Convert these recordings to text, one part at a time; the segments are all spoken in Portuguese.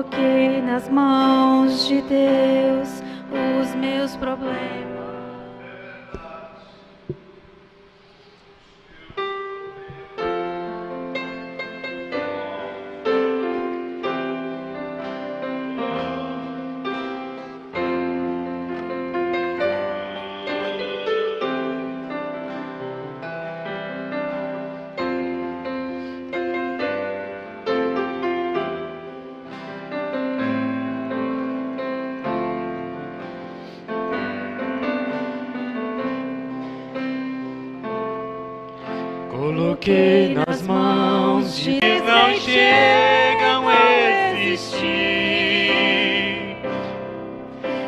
Coloquei nas mãos de Deus os meus problemas. Coloquei nas mãos de Deus, não chegam a existir.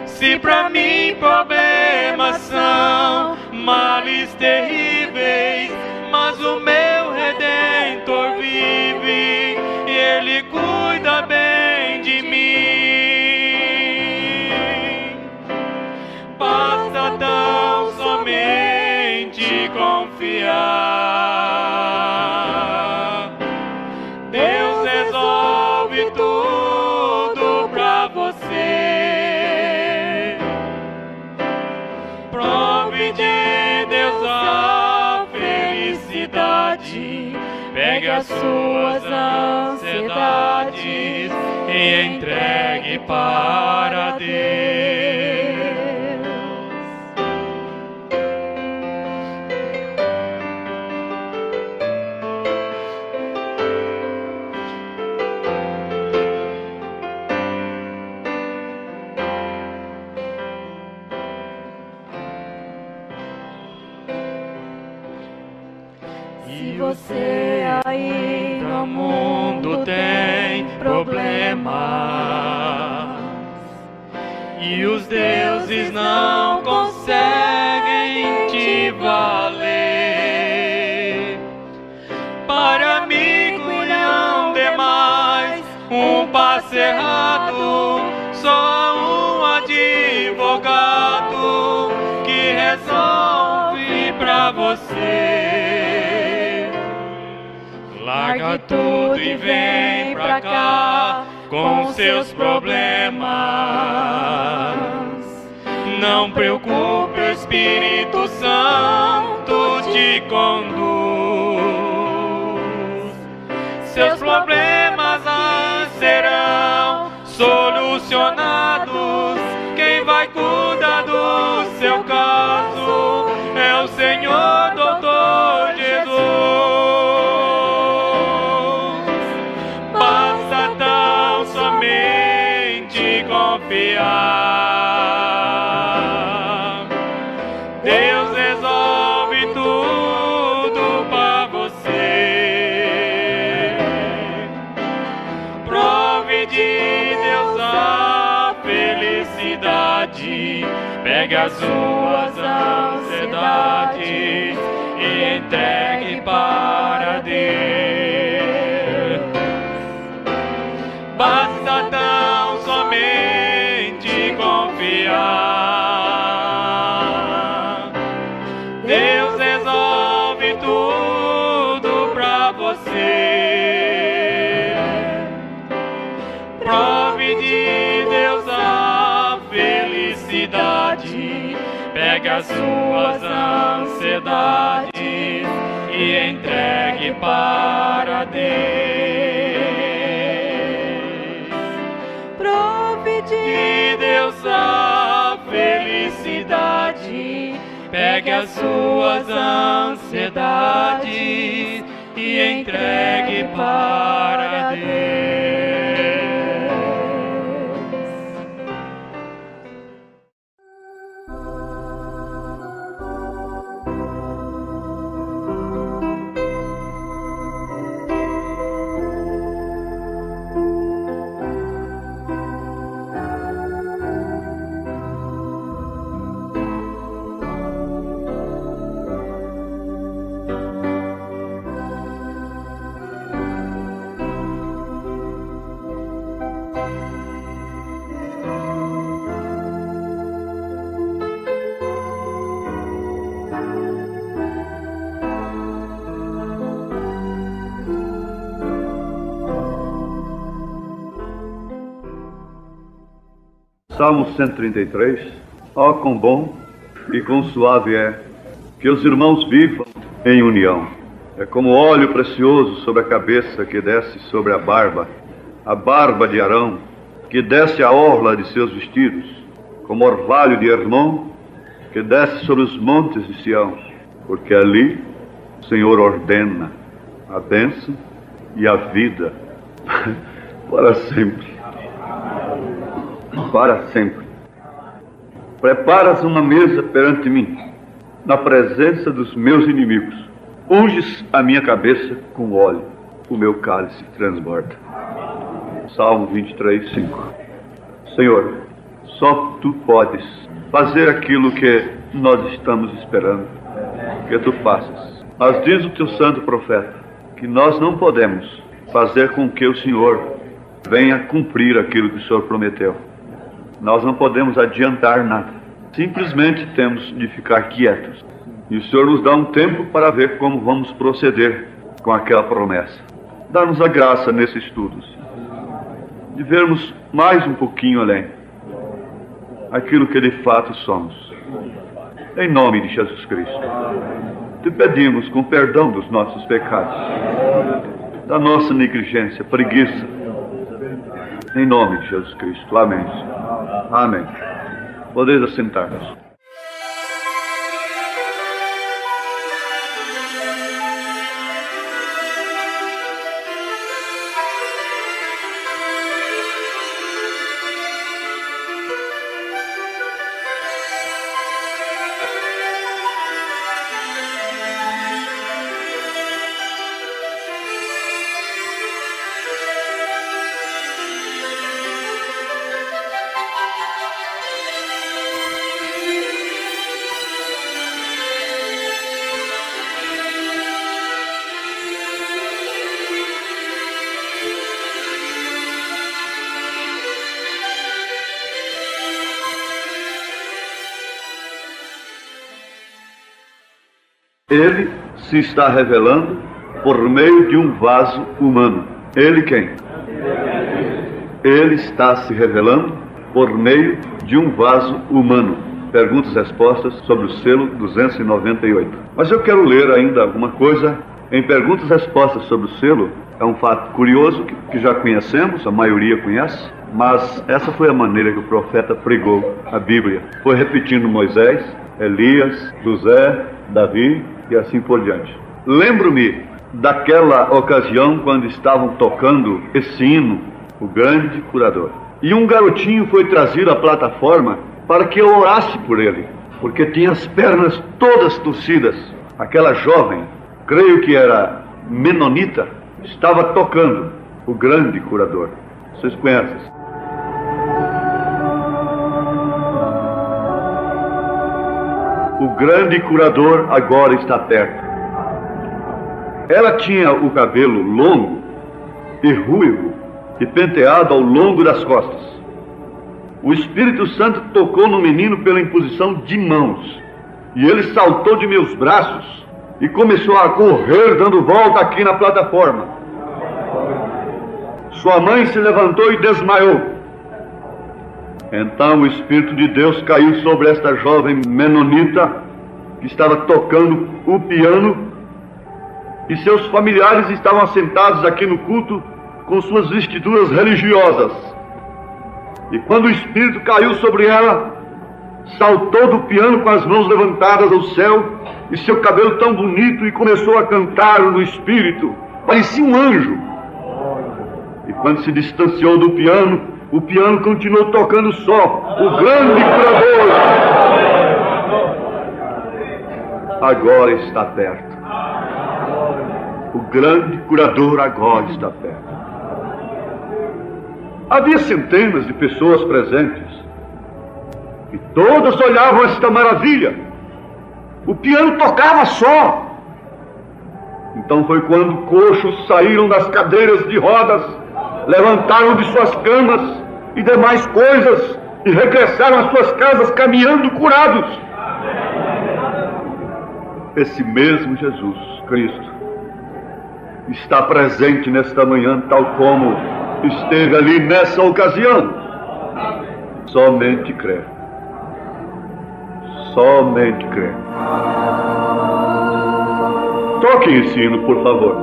Se pra mim problemas são males terríveis, mas o meu Redentor vive e Ele cuida bem de mim. Basta tão somente confiar. Deus resolve tudo pra você. Prove de Deus a felicidade. Pegue as suas ansiedades e entregue para Deus. Se você aí no mundo tem problemas e os deuses não conseguem te valer, para amigo não demais um passo errado, só um advogado que resolve pra você. Larga tudo e vem pra cá com seus problemas. Não preocupe, o Espírito Santo te conduz. Seus problemas serão solucionados. Quem vai cuidar do seu caso é o Senhor Doutor Jesus. Basta tão somente confiar. Deus resolve tudo para você. Prove de Deus a felicidade. Pegue as suas ansiedades e entregue para Deus. Basta tão somente confiar. Deus resolve tudo pra você. Prove de Deus a felicidade. Pegue as suas ansiedades e entregue para Deus. Prove de Deus a felicidade. Pegue as suas ansiedades e entregue para Deus. Salmo 133. Ó, quão bom e quão suave é que os irmãos vivam em união. É como óleo precioso sobre a cabeça que desce sobre a barba de Arão, que desce a orla de seus vestidos, como orvalho de Hermon, que desce sobre os montes de Sião, porque ali o Senhor ordena a bênção e a vida para sempre. Para sempre. Preparas uma mesa perante mim, na presença dos meus inimigos. Unges a minha cabeça com óleo, o meu cálice transborda. Salmo 23, 5. Senhor, só Tu podes fazer aquilo que nós estamos esperando que Tu faças. Mas diz o Teu santo profeta que nós não podemos fazer com que o Senhor venha cumprir aquilo que o Senhor prometeu. Nós não podemos adiantar nada. Simplesmente temos de ficar quietos. E o Senhor nos dá um tempo para ver como vamos proceder com aquela promessa. Dá-nos a graça nesse estudo, de vermos mais um pouquinho além aquilo que de fato somos. Em nome de Jesus Cristo, Te pedimos com perdão dos nossos pecados, da nossa negligência, preguiça. Em nome de Jesus Cristo. Amém. Amém. Podeis assentar-nos. Ele se está revelando por meio de um vaso humano. Ele quem? Ele está se revelando por meio de um vaso humano. Perguntas e respostas sobre o selo 298. Mas eu quero ler ainda alguma coisa em perguntas e respostas sobre o selo. É um fato curioso que já conhecemos, a maioria conhece, mas essa foi a maneira que o profeta pregou a Bíblia. Foi repetindo Moisés, Elias, José, Davi e assim por diante. Lembro-me daquela ocasião quando estavam tocando esse hino, o grande curador. E um garotinho foi trazido à plataforma para que eu orasse por ele, porque tinha as pernas todas torcidas. Aquela jovem, creio que era menonita, estava tocando o grande curador. Vocês conhecem? O grande curador agora está perto. Ela tinha o cabelo longo e ruivo e penteado ao longo das costas. O Espírito Santo tocou no menino pela imposição de mãos, e ele saltou de meus braços e começou a correr dando volta aqui na plataforma. Sua mãe se levantou e desmaiou. Então o Espírito de Deus caiu sobre esta jovem menonita que estava tocando o piano, e seus familiares estavam assentados aqui no culto com suas vestiduras religiosas. E quando o Espírito caiu sobre ela, saltou do piano com as mãos levantadas ao céu e seu cabelo tão bonito, e começou a cantar no Espírito. Parecia um anjo. E quando se distanciou do piano, o piano continuou tocando só. O grande curador agora está perto. O grande curador agora está perto. Havia centenas de pessoas presentes e todas olhavam esta maravilha. O piano tocava só. Então foi quando coxos saíram das cadeiras de rodas, levantaram de suas camas e demais coisas e regressaram às suas casas caminhando curados. Esse mesmo Jesus Cristo está presente nesta manhã, tal como esteve ali nessa ocasião. Somente crê. Somente crê. Toque esse hino, por favor.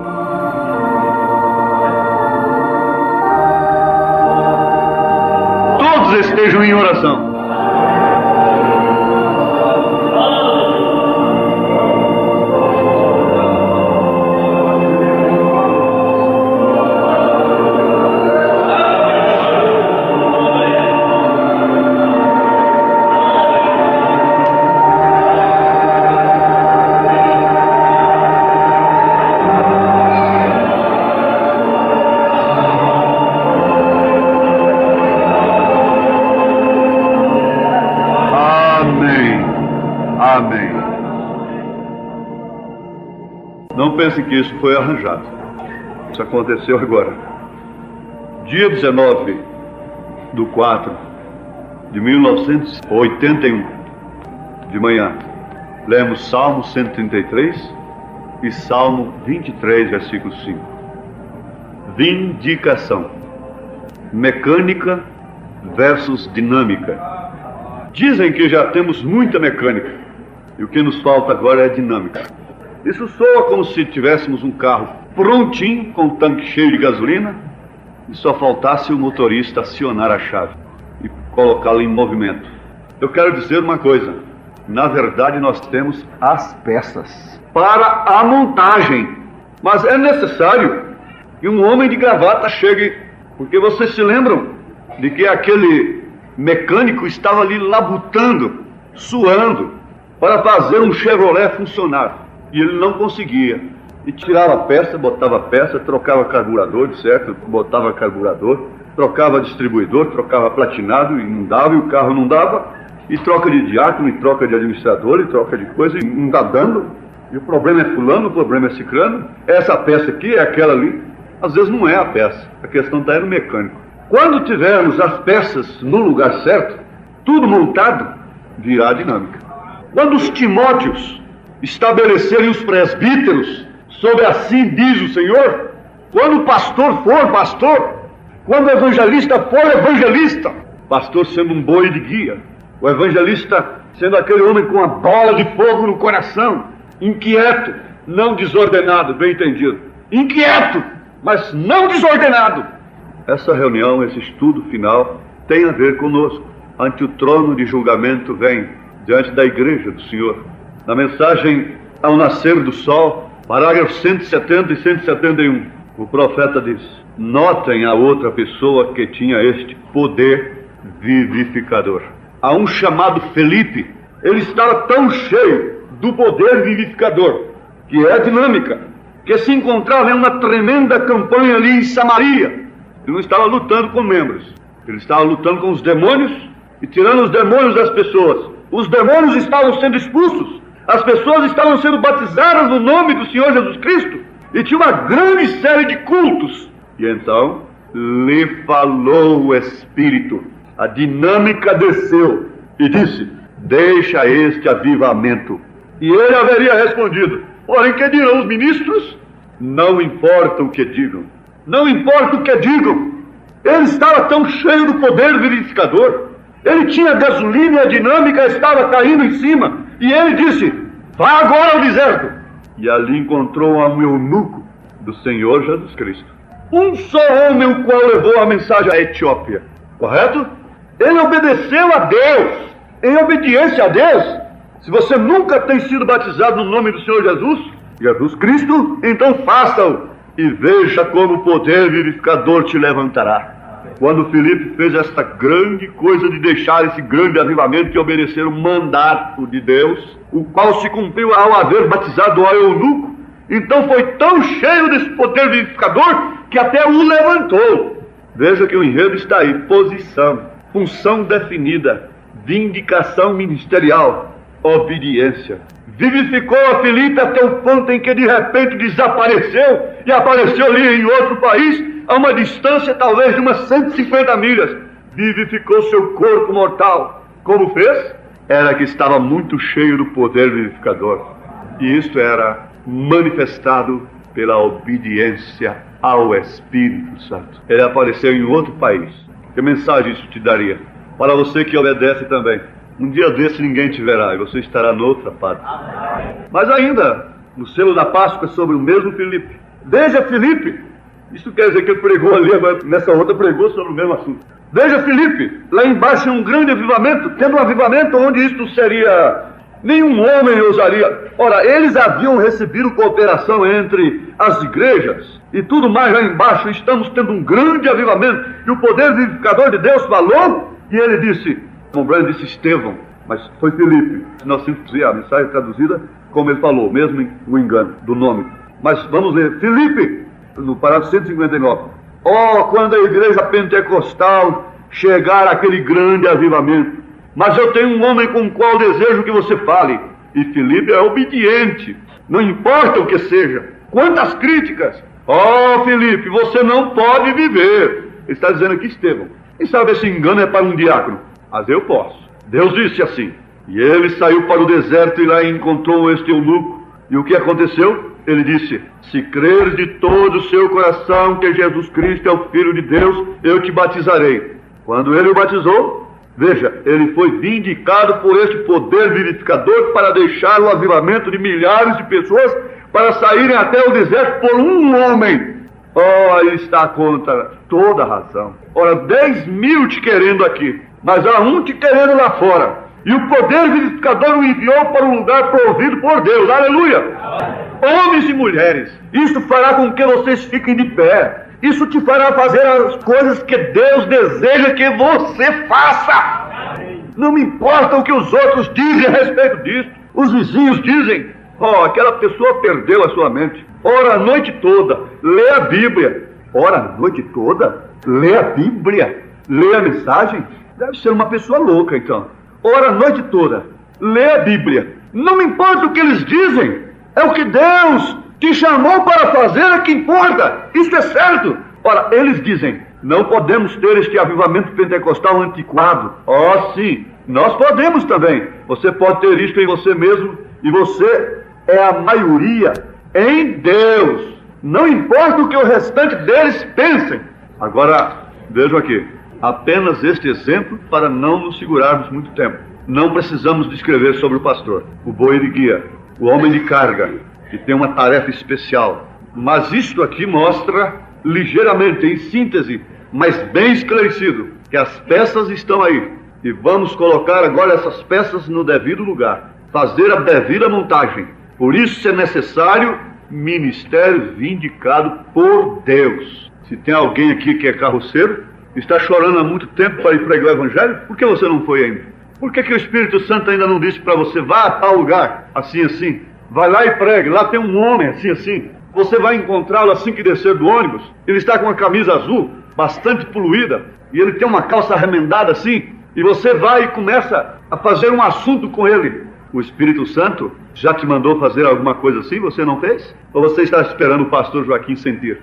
Todos estejam em oração. Não pense que isso foi arranjado. Isso aconteceu agora. Dia 19/4/1981, de manhã, lemos Salmo 133 e Salmo 23, versículo 5. Vindicação. Mecânica versus dinâmica. Dizem que já temos muita mecânica e o que nos falta agora é dinâmica. Isso soa como se tivéssemos um carro prontinho, com o tanque cheio de gasolina, e só faltasse o motorista acionar a chave e colocá-lo em movimento. Eu quero dizer uma coisa: na verdade nós temos as peças para a montagem, mas é necessário que um homem de gravata chegue, porque vocês se lembram de que aquele mecânico estava ali labutando, suando, para fazer um Chevrolet funcionar. E ele não conseguia. E tirava a peça, botava a peça, trocava carburador, certo? Botava carburador, trocava distribuidor, trocava platinado e não dava, e o carro não dava. E troca de diácono, e troca de administrador, e troca de coisa, e não está dando. E o problema é fulano, o problema é ciclano. Essa peça aqui é aquela ali. Às vezes não é a peça, a questão está no mecânico. Quando tivermos as peças no lugar certo, tudo montado, virá dinâmica. Quando os Timóteos estabelecerem os presbíteros sobre assim diz o Senhor, quando o pastor for pastor, quando o evangelista for evangelista, pastor sendo um boi de guia, o evangelista sendo aquele homem com a bola de fogo no coração, inquieto, não desordenado, bem entendido, inquieto, mas não desordenado. Essa reunião, esse estudo final tem a ver conosco. Ante o trono de julgamento vem diante da igreja do Senhor. Na mensagem ao nascer do sol, parágrafos 170 e 171, o profeta diz: notem a outra pessoa que tinha este poder vivificador. Há um chamado Felipe, ele estava tão cheio do poder vivificador, que é a dinâmica, que se encontrava em uma tremenda campanha ali em Samaria. Ele não estava lutando com membros, ele estava lutando com os demônios e tirando os demônios das pessoas. Os demônios estavam sendo expulsos. As pessoas estavam sendo batizadas no nome do Senhor Jesus Cristo. E tinha uma grande série de cultos. E então, lhe falou o Espírito. A dinâmica desceu e disse: deixa este avivamento. E ele haveria respondido: porém, que dirão os ministros? Não importa o que digam. Não importa o que digam. Ele estava tão cheio do poder vivificador. Ele tinha gasolina e a dinâmica estava caindo em cima. E ele disse: vá agora ao deserto. E ali encontrou um eunuco do Senhor Jesus Cristo. Um só homem o qual levou a mensagem à Etiópia. Correto? Ele obedeceu a Deus. Em obediência a Deus, se você nunca tem sido batizado no nome do Senhor Jesus Cristo, então faça-o. E veja como o poder vivificador te levantará. Quando Filipe fez esta grande coisa de deixar esse grande avivamento e obedecer o mandato de Deus, o qual se cumpriu ao haver batizado ao eunuco, então foi tão cheio desse poder vivificador que até o levantou. Veja que o enredo está aí: posição, função definida, vindicação ministerial, obediência. Vivificou a Filipe até o ponto em que de repente desapareceu e apareceu ali em outro país, a uma distância talvez de umas 150 milhas. Vivificou seu corpo mortal. Como fez? Era que estava muito cheio do poder vivificador. E isto era manifestado pela obediência ao Espírito Santo. Ele apareceu em outro país. Que mensagem isso te daria? Para você que obedece também. Um dia desse ninguém te verá e você estará noutra pátria. Mas ainda, no selo da Páscoa, sobre o mesmo Filipe. Veja Filipe. Isso quer dizer que ele pregou ali, agora nessa outra pregou sobre o mesmo assunto. Veja Filipe, lá embaixo é um grande avivamento, tendo um avivamento onde isto seria... Nenhum homem ousaria. Ora, eles haviam recebido cooperação entre as igrejas e tudo mais lá embaixo. Estamos tendo um grande avivamento. E o poder vivificador de Deus falou e ele disse, Montbrand disse Estevão, mas foi Filipe. Nós temos que dizer a mensagem traduzida como ele falou, mesmo o engano do nome. Mas vamos ler, Filipe, no parágrafo 159. Quando a igreja pentecostal chegar àquele grande avivamento, mas eu tenho um homem com o qual desejo que você fale. E Filipe é obediente, não importa o que seja. Quantas críticas! Filipe, você não pode viver. Ele está dizendo aqui Estevão. Quem sabe esse engano é para um diácono? Mas eu posso. Deus disse assim. E ele saiu para o deserto e lá encontrou este eunuco. E o que aconteceu? Ele disse, se creres de todo o seu coração que Jesus Cristo é o Filho de Deus, eu te batizarei. Quando ele o batizou, veja, ele foi vindicado por este poder vivificador para deixar o avivamento de milhares de pessoas para saírem até o deserto por um homem. Aí está contra toda a razão. 10 mil te querendo aqui, mas há um te querendo lá fora. E o poder vivificador o enviou para um lugar provido por Deus. Aleluia! Homens e mulheres, isso fará com que vocês fiquem de pé. Isso te fará fazer as coisas que Deus deseja que você faça. Não me importa o que os outros dizem a respeito disso. Os vizinhos dizem, aquela pessoa perdeu a sua mente. Ora a noite toda, lê a Bíblia. Ora a noite toda, lê a Bíblia. Lê a mensagem. Deve ser uma pessoa louca então. Ora a noite toda, lê a Bíblia. Não me importa o que eles dizem. É o que Deus te chamou para fazer, é que importa. Isso é certo. Ora, eles dizem, não podemos ter este avivamento pentecostal antiquado. Sim, nós podemos também. Você pode ter isto em você mesmo, e você é a maioria em Deus. Não importa o que o restante deles pensem. Agora, vejam aqui, apenas este exemplo para não nos segurarmos muito tempo. Não precisamos descrever sobre o pastor, o boi de guia, o homem de carga, que tem uma tarefa especial. Mas isto aqui mostra ligeiramente, em síntese, mas bem esclarecido, que as peças estão aí. E vamos colocar agora essas peças no devido lugar, fazer a devida montagem. Por isso é necessário ministério vindicado por Deus. Se tem alguém aqui que é carroceiro, está chorando há muito tempo para ir pregar o Evangelho, por que você não foi ainda? Por que o Espírito Santo ainda não disse para você, vá a tal lugar, assim, assim, vai lá e pregue, lá tem um homem, assim, assim. Você vai encontrá-lo assim que descer do ônibus, ele está com uma camisa azul, bastante poluída, e ele tem uma calça remendada assim, e você vai e começa a fazer um assunto com ele. O Espírito Santo já te mandou fazer alguma coisa assim, você não fez? Ou você está esperando o pastor Joaquim sentir?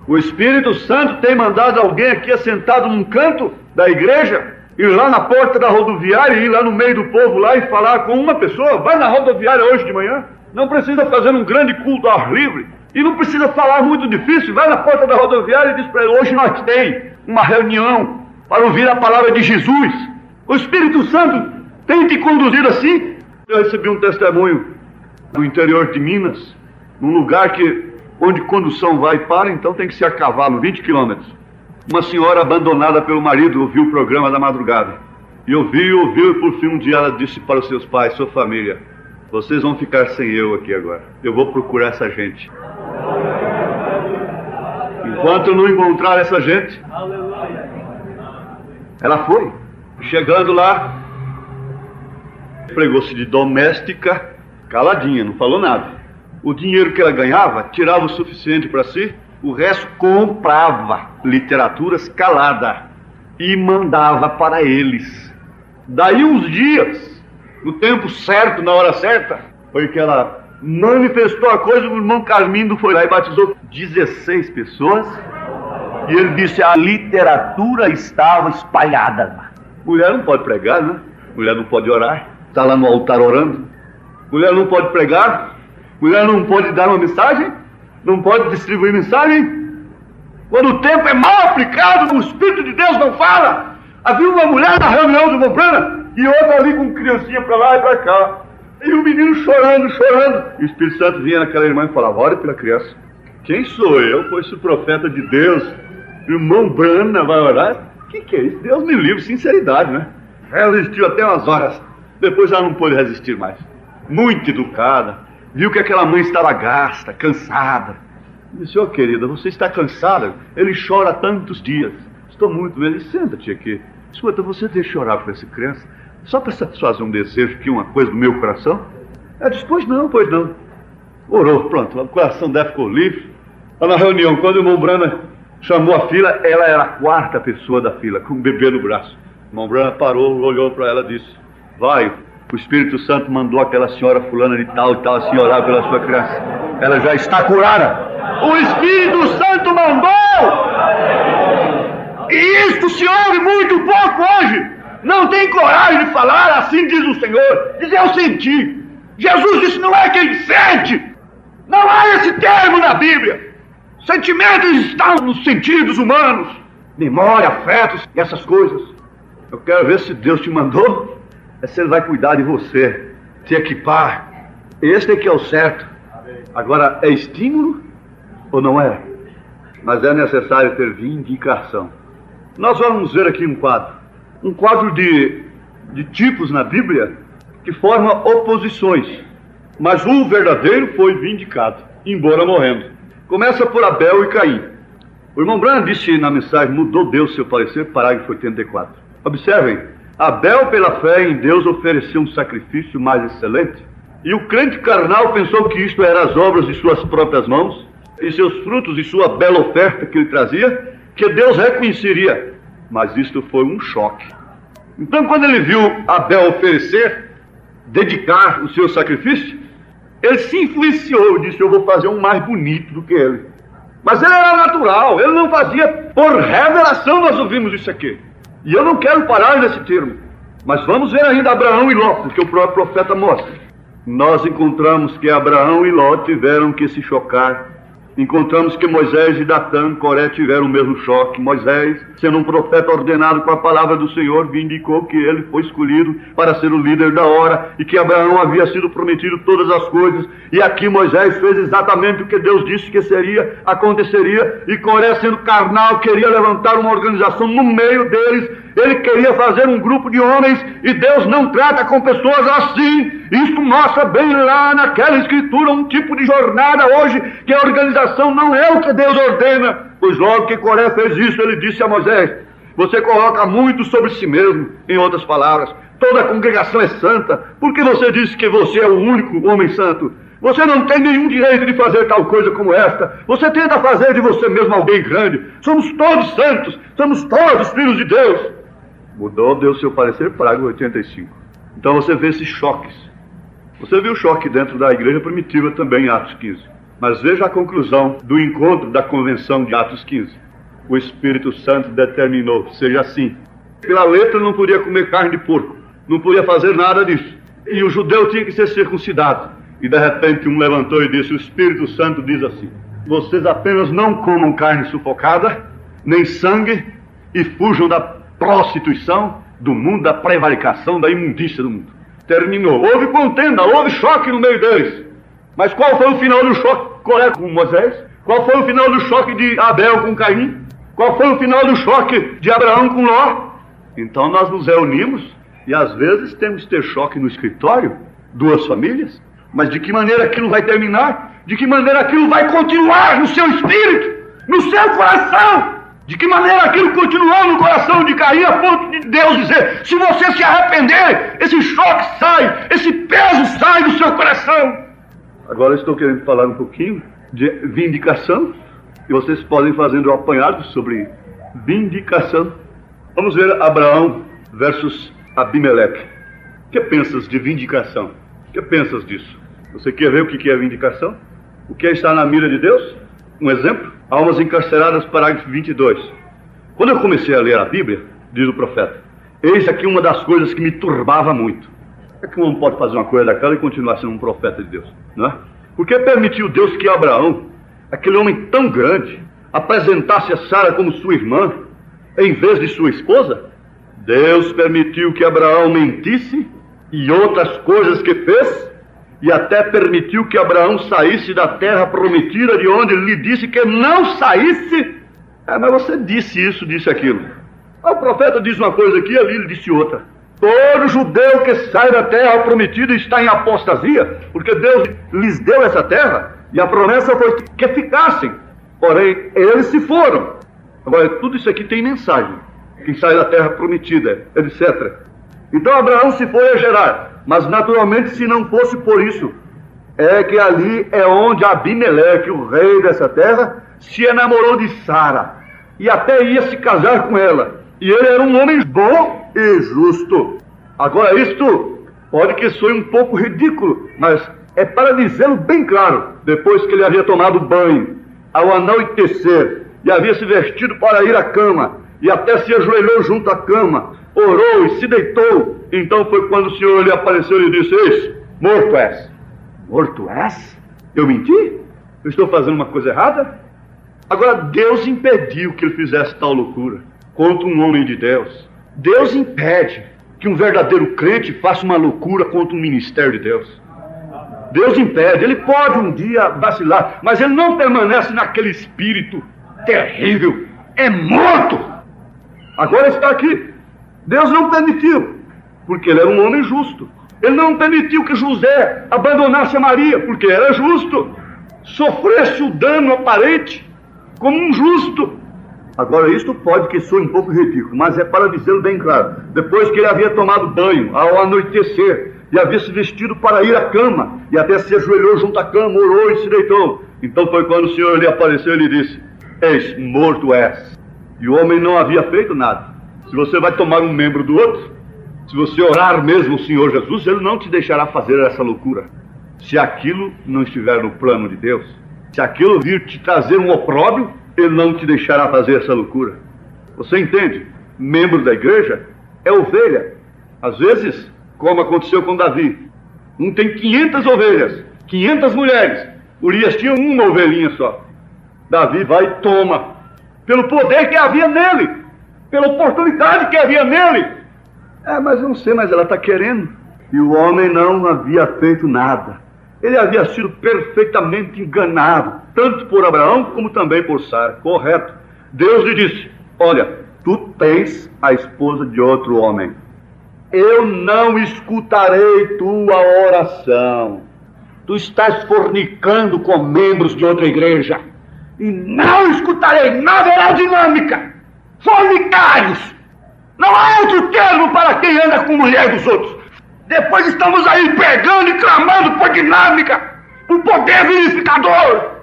O Espírito Santo tem mandado alguém aqui assentado num canto da igreja, ir lá na porta da rodoviária, ir lá no meio do povo lá e falar com uma pessoa. Vai na rodoviária hoje de manhã, não precisa fazer um grande culto ao ar livre, e não precisa falar muito difícil. Vai na porta da rodoviária e diz para ele, hoje nós temos uma reunião para ouvir a palavra de Jesus. O Espírito Santo tem te conduzido assim. Eu recebi um testemunho do interior de Minas, num lugar onde condução vai e para, então tem que ser a cavalo, 20 quilômetros. Uma senhora abandonada pelo marido ouviu o programa da madrugada. E ouviu, e por fim um dia ela disse para os seus pais, sua família, vocês vão ficar sem eu aqui agora. Eu vou procurar essa gente. Enquanto eu não encontrar essa gente, ela foi. Chegando lá, pregou-se de doméstica, caladinha, não falou nada. O dinheiro que ela ganhava, tirava o suficiente para si, o resto comprava literaturas calada e mandava para eles. Daí uns dias, no tempo certo, na hora certa, foi que ela manifestou a coisa. O irmão Carmindo foi lá e batizou 16 pessoas. E ele disse, a literatura estava espalhada lá. Mulher não pode pregar, né? Mulher não pode orar, está lá no altar orando. Mulher não pode pregar, mulher não pode dar uma mensagem, não pode distribuir mensagem. Quando o tempo é mal aplicado, o Espírito de Deus não fala. Havia uma mulher na reunião do irmão Branham e outra ali com criancinha pra lá e pra cá. E o menino chorando. E o Espírito Santo vinha naquela irmã e falava: ore pela criança. Quem sou eu? Pois o profeta de Deus, irmão Branham, vai orar? Que é isso? Deus me livre, sinceridade, né? Ela resistiu até umas horas. Depois ela não pôde resistir mais. Muito educada. Viu que aquela mãe estava gasta, cansada. Disse: ô querida, você está cansada? Ele chora há tantos dias. Estou muito bem. Ele: senta-te aqui. Escuta, você deixa eu orar para essa criança? Só para satisfazer um desejo aqui, uma coisa do meu coração? Ela disse: pois não. Orou, pronto, o coração dela ficou livre. Lá na reunião, quando o irmão Branham chamou a fila, ela era a quarta pessoa da fila, com um bebê no braço. O irmão Branham parou, olhou para ela e disse: vai, o Espírito Santo mandou aquela senhora fulana de tal e tal assim orar pela sua criança. Ela já está curada. O Espírito Santo mandou! E isto se ouve muito pouco hoje. Não tem coragem de falar, assim diz o Senhor. Diz: eu senti. Jesus disse: não é quem sente. Não há esse termo na Bíblia. Sentimentos estão nos sentidos humanos. Memória, afetos e essas coisas. Eu quero ver se Deus te mandou, é se Ele vai cuidar de você, te equipar. Esse é que é o certo. Agora, é estímulo ou não é? Mas é necessário ter vindicação. Nós vamos ver aqui um quadro de tipos na Bíblia que forma oposições. Mas o verdadeiro foi vindicado, embora morrendo. Começa por Abel e Caim. O irmão Branham disse na mensagem: mudou Deus seu parecer, parágrafo 84. Observem, Abel pela fé em Deus ofereceu um sacrifício mais excelente, e o crente carnal pensou que isto era as obras de suas próprias mãos, e seus frutos e sua bela oferta que ele trazia, que Deus reconheceria. Mas isto foi um choque. Então, quando ele viu Abel oferecer, dedicar o seu sacrifício, ele se influenciou e disse: eu vou fazer um mais bonito do que ele. Mas ele era natural, ele não fazia por revelação. Nós ouvimos isso aqui. E eu não quero parar nesse termo. Mas vamos ver ainda Abraão e Ló, porque o próprio profeta mostra. Nós encontramos que Abraão e Ló tiveram que se chocar. Encontramos que Moisés e Datã, Coré, tiveram o mesmo choque. Moisés, sendo um profeta ordenado com a palavra do Senhor, vindicou que ele foi escolhido para ser o líder da hora e que Abraão havia sido prometido todas as coisas. E aqui Moisés fez exatamente o que Deus disse que seria, aconteceria. E Coré, sendo carnal, queria levantar uma organização no meio deles. Ele queria fazer um grupo de homens, e Deus não trata com pessoas assim. Isso mostra bem lá naquela escritura um tipo de jornada hoje, que a organização não é o que Deus ordena. Pois logo que Coré fez isso, ele disse a Moisés: você coloca muito sobre si mesmo. Em outras palavras, toda a congregação é santa, porque você disse que você é o único homem santo. Você não tem nenhum direito de fazer tal coisa como esta. Você tenta fazer de você mesmo alguém grande. Somos todos santos, somos todos filhos de Deus. Mudou Deus seu parecer, parágrafo 85. Então você vê esses choques. Você viu o choque dentro da igreja primitiva também em Atos 15. Mas veja a conclusão do encontro da convenção de Atos 15. O Espírito Santo determinou, seja assim. Pela letra não podia comer carne de porco, não podia fazer nada disso. E o judeu tinha que ser circuncidado. E de repente um levantou e disse: o Espírito Santo diz assim: vocês apenas não comam carne sufocada, nem sangue, e fujam da prostituição do mundo, da prevaricação, da imundícia do mundo. Terminou. Houve contenda, houve choque no meio deles. Mas qual foi o final do choque Coré com Moisés? Qual foi o final do choque de Abel com Caim? Qual foi o final do choque de Abraão com Ló? Então nós nos reunimos e às vezes temos que ter choque no escritório, duas famílias. Mas de que maneira aquilo vai terminar? De que maneira aquilo vai continuar no seu espírito, no seu coração? De que maneira aquilo continuou no coração de Caim, a ponto de Deus dizer: se você se arrepender, esse choque sai, esse peso sai do seu coração. Agora eu estou querendo falar um pouquinho de vindicação, e vocês podem fazer um apanhado sobre vindicação. Vamos ver Abraão versus Abimeleque. O que pensas de vindicação? O que pensas disso? Você quer ver o que é vindicação? O que é estar na mira de Deus? Um exemplo? Almas encarceradas, parágrafo 22. Quando eu comecei a ler a Bíblia, diz o profeta, eis aqui uma das coisas que me turbava muito. É que um homem pode fazer uma coisa daquela e continuar sendo um profeta de Deus, não é? Porque permitiu Deus que Abraão, aquele homem tão grande, apresentasse a Sara como sua irmã, em vez de sua esposa? Deus permitiu que Abraão mentisse e outras coisas que fez, e até permitiu que Abraão saísse da terra prometida, de onde ele lhe disse que não saísse. Mas você disse isso, disse aquilo. O profeta diz uma coisa aqui, ali ele disse outra. Todo judeu que sai da terra prometida está em apostasia, porque Deus lhes deu essa terra, e a promessa foi que ficassem. Porém, eles se foram. Agora, tudo isso aqui tem mensagem. Quem sai da terra prometida, etc. Então Abraão se foi a Gerar, mas naturalmente, se não fosse por isso, é que ali é onde Abimeleque, o rei dessa terra, se enamorou de Sara, e até ia se casar com ela. E ele era um homem bom e justo. Agora, isto pode que soe um pouco ridículo, mas é para dizê-lo bem claro. Depois que ele havia tomado banho, ao anoitecer, e havia se vestido para ir à cama, e até se ajoelhou junto à cama, orou e se deitou. Então foi quando o Senhor lhe apareceu e lhe disse: eis, morto és. Morto és? Eu menti? Eu estou fazendo uma coisa errada? Agora, Deus impediu que ele fizesse tal loucura contra um homem de Deus. Deus impede que um verdadeiro crente faça uma loucura contra um ministério de Deus. Deus impede. Ele pode um dia vacilar, mas ele não permanece naquele espírito terrível. É morto. Agora está aqui. Deus não permitiu, porque ele era um homem justo. Ele não permitiu que José abandonasse a Maria, porque era justo. Sofresse o dano aparente como um justo. Agora, isto pode que soe um pouco ridículo, mas é para dizê-lo bem claro. Depois que ele havia tomado banho, ao anoitecer, e havia se vestido para ir à cama, e até se ajoelhou junto à cama, orou e se deitou. Então foi quando o Senhor lhe apareceu e lhe disse: eis, morto és. E o homem não havia feito nada. Se você vai tomar um membro do outro, se você orar mesmo o Senhor Jesus, ele não te deixará fazer essa loucura. Se aquilo não estiver no plano de Deus, se aquilo vir te trazer um opróbrio, ele não te deixará fazer essa loucura. Você entende? Membro da igreja é ovelha. Às vezes, como aconteceu com Davi, um tem 500 ovelhas, 500 mulheres. Urias tinha uma ovelhinha só. Davi vai e toma, pelo poder que havia nele, pela oportunidade que havia nele. Mas não sei, mas ela está querendo. E o homem não havia feito nada. Ele havia sido perfeitamente enganado, tanto por Abraão como também por Sara. Correto. Deus lhe disse: olha, tu tens a esposa de outro homem. Eu não escutarei tua oração. Tu estás fornicando com membros de outra igreja. E não escutarei, não haverá dinâmica. Fornicários. Não há outro termo para quem anda com mulher dos outros. Depois estamos aí pregando e clamando por dinâmica, por poder vivificador.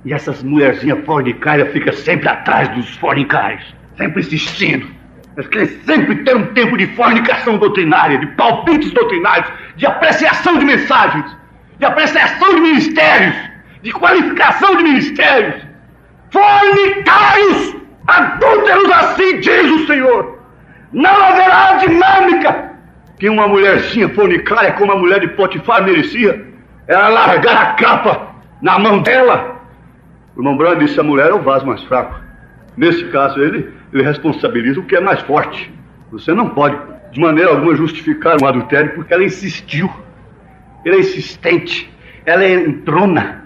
E essas mulherzinhas fornicárias ficam sempre atrás dos fornicários, sempre insistindo. Eles querem sempre ter um tempo de fornicação doutrinária, de palpites doutrinários, de apreciação de mensagens, de apreciação de ministérios, de qualificação de ministérios. Fornicários, adúlteros, assim diz o Senhor. Não haverá dinâmica. Que uma mulherzinha fornicária como a mulher de Potifar merecia, ela largar a capa na mão dela. O irmão Branham disse: a mulher é o vaso mais fraco. Nesse caso, ele responsabiliza o que é mais forte. Você não pode, de maneira alguma, justificar um adultério porque ela insistiu. Ela é insistente. Ela é entrona.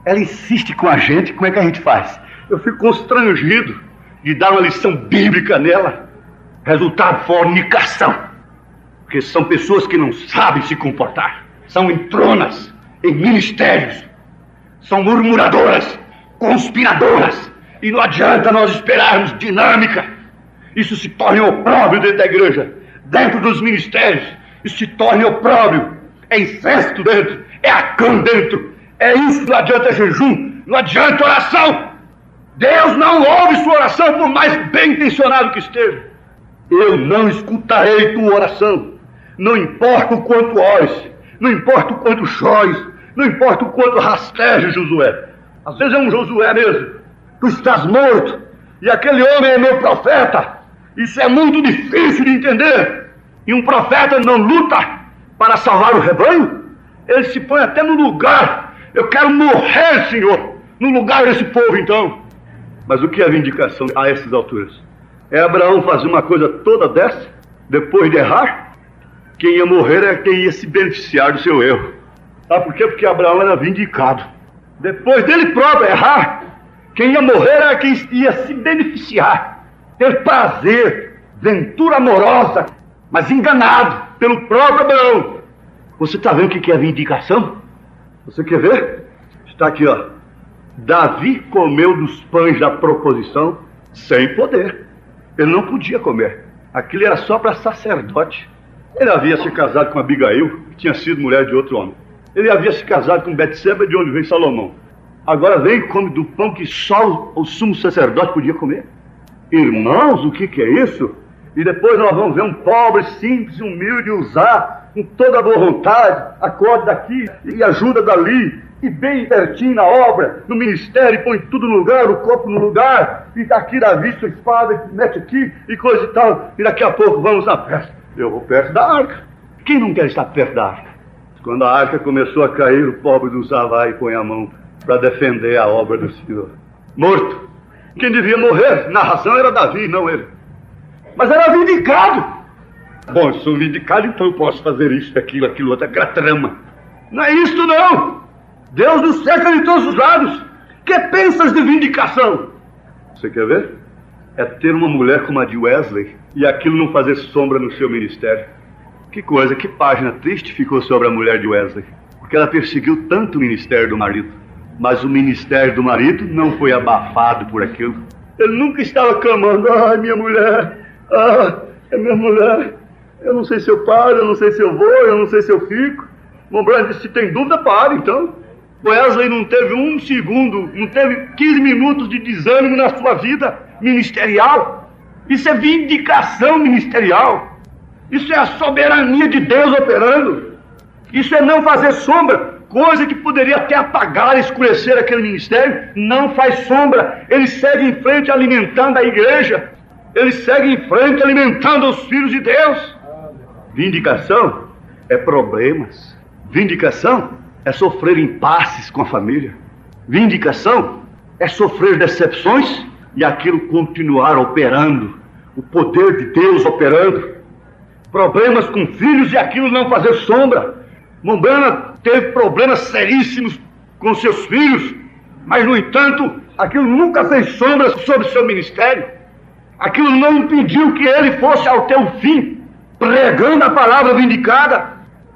Ela insiste com a gente. Como é que a gente faz? Eu fico constrangido de dar uma lição bíblica nela. Resultado: fornicação. Porque são pessoas que não sabem se comportar. São entronas em ministérios. São murmuradoras, conspiradoras. E não adianta nós esperarmos dinâmica. Isso se torna opróbrio dentro da igreja, dentro dos ministérios. Isso se torna opróbrio. É incesto dentro, é acã dentro. É isso, não adianta jejum, não adianta oração. Deus não ouve sua oração, por mais bem intencionado que esteja. Eu não escutarei tua oração. Não importa o quanto ores, não importa o quanto chores, não importa o quanto rasteje, Josué. Às vezes é um Josué mesmo. Tu estás morto, e aquele homem é meu profeta. Isso é muito difícil de entender. E um profeta não luta para salvar o rebanho? Ele se põe até no lugar. Eu quero morrer, Senhor, no lugar desse povo, então. Mas o que é vindicação a essas alturas? É Abraão fazer uma coisa toda dessa, depois de errar? Quem ia morrer é quem ia se beneficiar do seu erro. Sabe por quê? Porque Abraão era vindicado. Depois dele próprio errar, quem ia morrer era quem ia se beneficiar, ter prazer, ventura amorosa, mas enganado pelo próprio Abraão. Você está vendo o que é vindicação? Você quer ver? Está aqui, ó. Davi comeu dos pães da proposição sem poder. Ele não podia comer. Aquilo era só para sacerdote. Ele havia se casado com Abigail, que tinha sido mulher de outro homem. Ele havia se casado com Betseba, de onde veio Salomão. Agora vem e come do pão que só o sumo sacerdote podia comer. Irmãos, o que é isso? E depois nós vamos ver um pobre, simples, humilde, usar com toda a boa vontade, acorde daqui e ajuda dali, e bem pertinho na obra, no ministério, põe tudo no lugar, o corpo no lugar, e daqui Davi sua espada, mete aqui, e coisa e tal, e daqui a pouco vamos na festa. Eu vou perto da arca. Quem não quer estar perto da arca? Quando a arca começou a cair, o pobre do Uzá vai e põe a mão para defender a obra do Senhor. Morto. Quem devia morrer, na razão, era Davi, não ele. Mas era vindicado. Bom, eu sou vindicado, então eu posso fazer isso, aquilo outro, aquela trama. Não é isso, não. Deus nos cerca de todos os lados. Que pensas de vindicação? Você quer ver? É ter uma mulher como a de Wesley e aquilo não fazer sombra no seu ministério. Que coisa, que página triste ficou sobre a mulher de Wesley. Porque ela perseguiu tanto o ministério do marido. Mas o ministério do marido não foi abafado por aquilo. Ele nunca estava clamando: ai, minha mulher, é minha mulher. Eu não sei se eu paro, eu não sei se eu vou, eu não sei se eu fico. Montblanc disse: se tem dúvida, pare então. Wesley não teve um segundo, não teve 15 minutos de desânimo na sua vida ministerial. Isso é vindicação ministerial. Isso é a soberania de Deus operando. Isso é não fazer sombra. Coisa que poderia até apagar, escurecer aquele ministério, não faz sombra. Ele segue em frente alimentando a igreja. Ele segue em frente alimentando os filhos de Deus. Vindicação é problemas. Vindicação é sofrer impasses com a família. Vindicação é sofrer decepções e aquilo continuar operando. O poder de Deus operando. Problemas com filhos e aquilo não fazer sombra. Montblanc teve problemas seríssimos com seus filhos, mas, no entanto, aquilo nunca fez sombra sobre seu ministério. Aquilo não impediu que ele fosse até o fim, pregando a palavra vindicada.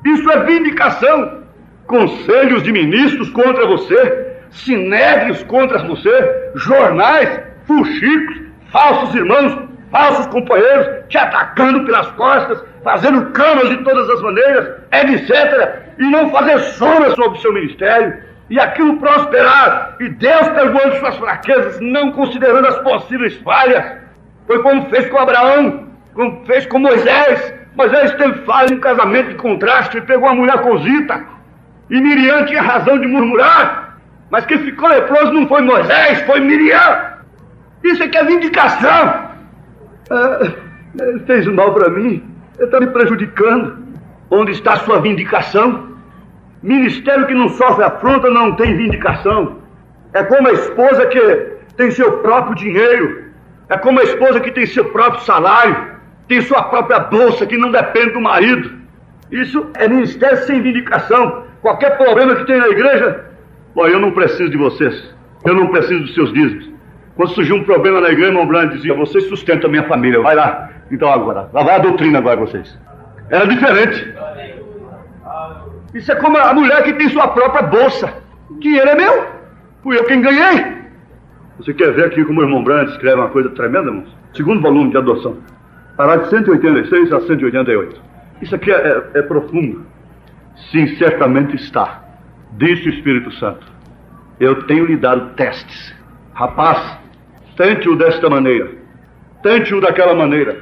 Isso é vindicação. Conselhos de ministros contra você, sinédrios contra você, jornais, fuxicos, falsos irmãos, falsos companheiros, te atacando pelas costas, fazendo camas de todas as maneiras, etc. E não fazer sombra sobre o seu ministério, e aquilo prosperar, e Deus perdoando suas fraquezas, não considerando as possíveis falhas. Foi como fez com Abraão, como fez com Moisés. Moisés teve falha em um casamento de contraste, e pegou uma mulher cozita, e Miriam tinha razão de murmurar, mas quem ficou leproso não foi Moisés, foi Miriam. Isso é que é vindicação. Ele fez mal para mim, ele está me prejudicando. Onde está a sua vindicação? Ministério que não sofre afronta não tem vindicação. É como a esposa que tem seu próprio dinheiro, é como a esposa que tem seu próprio salário, tem sua própria bolsa que não depende do marido. Isso é ministério sem vindicação. Qualquer problema que tem na igreja, bom, eu não preciso de vocês, eu não preciso dos seus dízimos. Quando surgiu um problema na igreja, Montblanc dizia: vocês sustentam a minha família, vai lá. Então agora, lá vai a doutrina agora vocês. Era diferente. Isso é como a mulher que tem sua própria bolsa. O dinheiro é meu, fui eu quem ganhei. Você quer ver aqui como o irmão Brandt escreve uma coisa tremenda, irmãos? Segundo volume de adoção, parágrafo 186 a 188. Isso aqui é profundo. Sim, certamente está. Disse o Espírito Santo: eu tenho lhe dado testes. Rapaz, tente-o desta maneira, tente-o daquela maneira.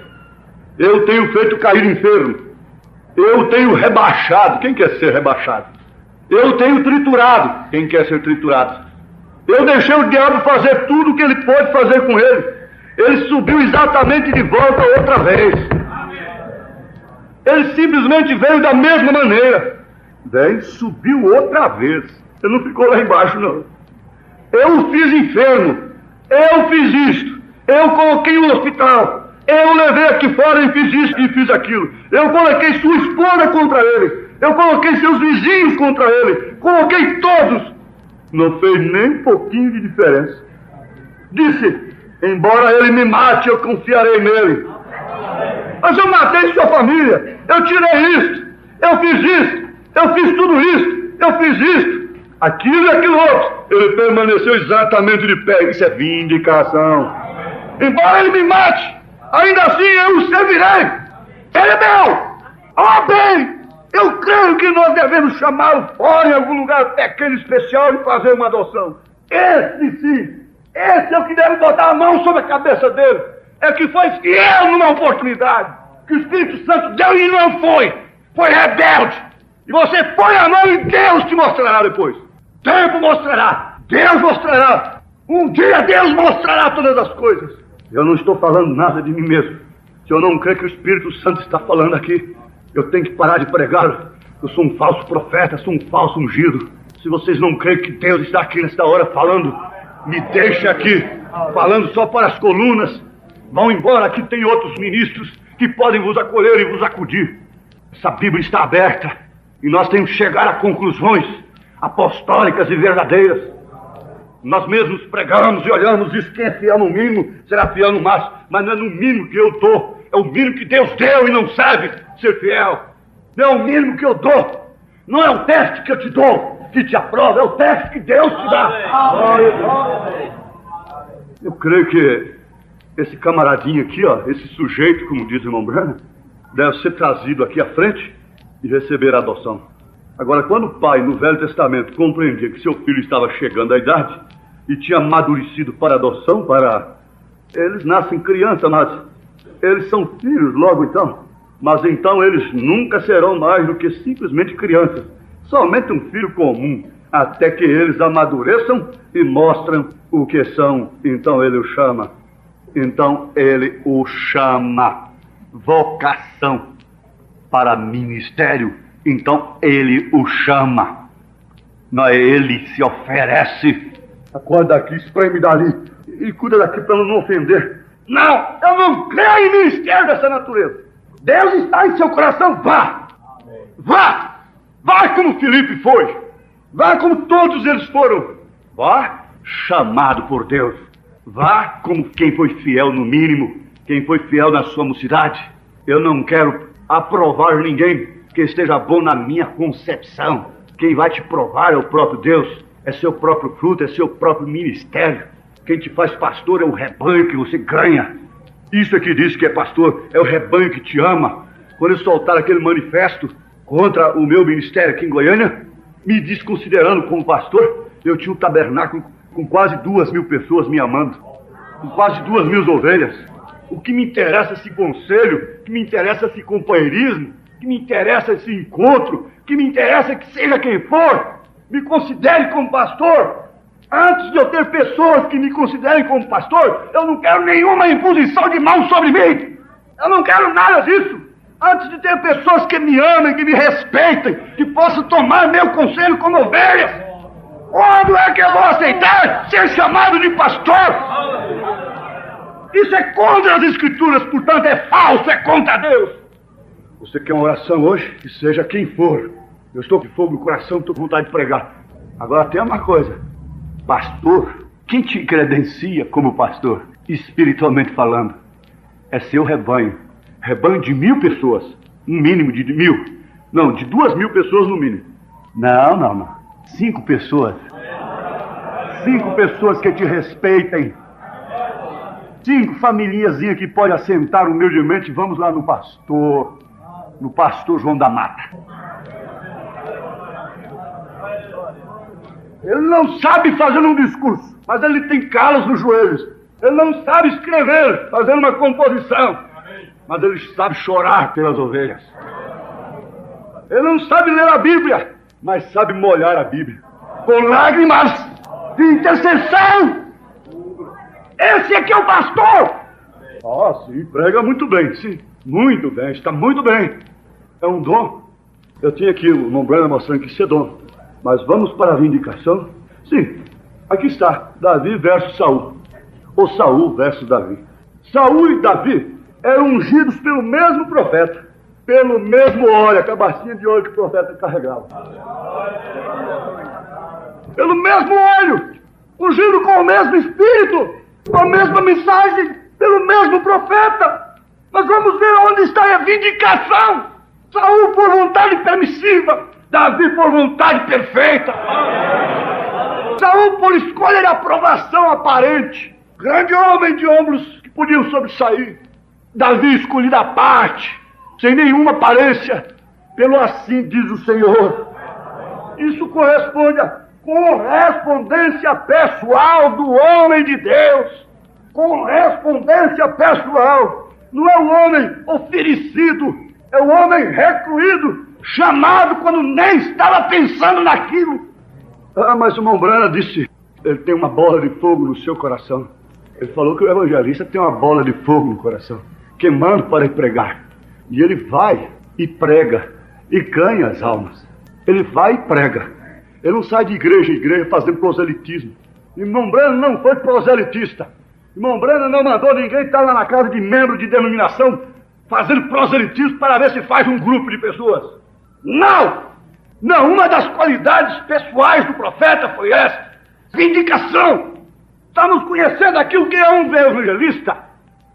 Eu tenho feito cair enfermo, eu tenho rebaixado. Quem quer ser rebaixado? Eu tenho triturado. Quem quer ser triturado? Eu deixei o diabo fazer tudo o que ele pôde fazer com ele. Ele subiu exatamente de volta outra vez. Ele simplesmente veio da mesma maneira. Vem, subiu outra vez. Ele não ficou lá embaixo, não. Eu o fiz enfermo, eu fiz isto, eu coloquei no hospital, Eu levei aqui fora e fiz isso e fiz aquilo. Eu coloquei sua esposa contra ele. Eu coloquei seus vizinhos contra ele. Coloquei todos. Não fez nem um pouquinho de diferença. Disse, embora ele me mate, eu confiarei nele. Mas eu matei sua família. Eu tirei isto. Eu fiz isto. Eu fiz tudo isso. Eu fiz isto. Aquilo e aquilo outro. Ele permaneceu exatamente de pé. Isso é vindicação. Embora ele me mate, ainda assim eu o servirei. Ele é meu. Ó bem, eu creio que nós devemos chamá-lo fora em algum lugar pequeno especial e fazer uma adoção. Esse sim. Esse é o que deve botar a mão sobre a cabeça dele. É que foi fiel numa oportunidade que o Espírito Santo deu e não foi. Foi rebelde. E você põe a mão e Deus te mostrará depois. Tempo mostrará. Deus mostrará. Um dia Deus mostrará todas as coisas. Eu não estou falando nada de mim mesmo. Se eu não crer que o Espírito Santo está falando aqui, eu tenho que parar de pregar. Eu sou um falso profeta, sou um falso ungido. Se vocês não creem que Deus está aqui nesta hora falando, me deixe aqui, falando só para as colunas. Vão embora, aqui tem outros ministros que podem vos acolher e vos acudir. Essa Bíblia está aberta e nós temos que chegar a conclusões apostólicas e verdadeiras. Nós mesmos pregamos e olhamos, diz quem é fiel no mínimo será fiel no máximo, mas não é no mínimo que eu dou, é o mínimo que Deus deu e não serve ser fiel. Não é o mínimo que eu dou, não é o teste que eu te dou que te aprova, é o teste que Deus te dá. Eu creio que esse camaradinho aqui, ó, esse sujeito, como diz o irmão Branham, deve ser trazido aqui à frente e receber a adoção. Agora, quando o pai, no Velho Testamento, compreendia que seu filho estava chegando à idade e tinha amadurecido para adoção, eles nascem criança, mas eles são filhos logo então. Mas então eles nunca serão mais do que simplesmente crianças. Somente um filho comum, até que eles amadureçam e mostram o que são. Então ele o chama. Vocação para ministério. Então ele o chama. Não é ele se oferece. Acorda aqui, espreme dali e cuida daqui para não ofender. Não, eu não creio em ministério dessa natureza. Deus está em seu coração, vá. Vá. Vai como Filipe foi. Vá como todos eles foram. Vá chamado por Deus. Vá como quem foi fiel no mínimo, quem foi fiel na sua mocidade. Eu não quero aprovar ninguém que esteja bom na minha concepção. Quem vai te provar é o próprio Deus. É seu próprio fruto, é seu próprio ministério. Quem te faz pastor é o rebanho que você ganha. Isso é que diz que é pastor, é o rebanho que te ama. Quando eu soltar aquele manifesto contra o meu ministério aqui em Goiânia, me desconsiderando como pastor, eu tinha um tabernáculo com quase 2.000 pessoas me amando, com quase 2.000 ovelhas. O que me interessa é esse conselho, o que me interessa é esse companheirismo, o que me interessa é esse encontro, o que me interessa é que seja quem for, me considere como pastor. Antes de eu ter pessoas que me considerem como pastor, eu não quero nenhuma imposição de mão sobre mim. Eu não quero nada disso. Antes de ter pessoas que me amem, que me respeitem, que possam tomar meu conselho como ovelhas. Quando é que eu vou aceitar ser chamado de pastor? Isso é contra as Escrituras, portanto é falso, é contra Deus. Você quer uma oração hoje? Que seja quem for. Eu estou com fogo no coração, estou com vontade de pregar. Agora tem uma coisa. Pastor, quem te credencia como pastor, espiritualmente falando, é seu rebanho. Rebanho de 1.000 pessoas. Um mínimo de 1.000. Não, de 2.000 pessoas no mínimo. Não. 5 pessoas. 5 pessoas que te respeitem. 5 famíliazinhas que podem assentar humildemente. Vamos lá no pastor João da Mata. Ele não sabe fazer um discurso, mas ele tem calos nos joelhos. Ele não sabe escrever, fazendo uma composição, mas ele sabe chorar pelas ovelhas. Ele não sabe ler a Bíblia, mas sabe molhar a Bíblia com lágrimas de intercessão. Esse aqui é o pastor. Sim, prega muito bem, sim. Muito bem, está muito bem. É um dom. Eu tinha aqui o irmão Branham mostrando que isso é dom. Mas vamos para a vindicação? Sim, aqui está, Davi versus Saul. Ou Saul versus Davi. Saul e Davi eram ungidos pelo mesmo profeta, pelo mesmo óleo, a bacia de óleo que o profeta carregava. Pelo mesmo óleo, ungido com o mesmo Espírito, com a mesma mensagem, pelo mesmo profeta. Nós vamos ver onde está a vindicação. Saul por vontade permissiva, Davi por vontade perfeita. Saul por escolha de aprovação aparente, grande homem de ombros que podiam sobressair. Davi escolhido à parte, sem nenhuma aparência, pelo assim diz o Senhor. Isso corresponde à correspondência pessoal do homem de Deus. Correspondência pessoal. Não é o homem oferecido, é o homem recluído, chamado quando nem estava pensando naquilo. Ah, mas o Mombrana disse, ele tem uma bola de fogo no seu coração. Ele falou que o evangelista tem uma bola de fogo no coração, queimando para ir pregar. E ele vai e prega e ganha as almas. Ele vai e prega. Ele não sai de igreja em igreja fazendo proselitismo. E Mombrana não foi proselitista. E Mombrana não mandou ninguém estar lá na casa de membro de denominação fazendo proselitismo para ver se faz um grupo de pessoas. Não! Não, uma das qualidades pessoais do profeta foi essa. Vindicação. Estamos conhecendo aqui o que é um evangelista.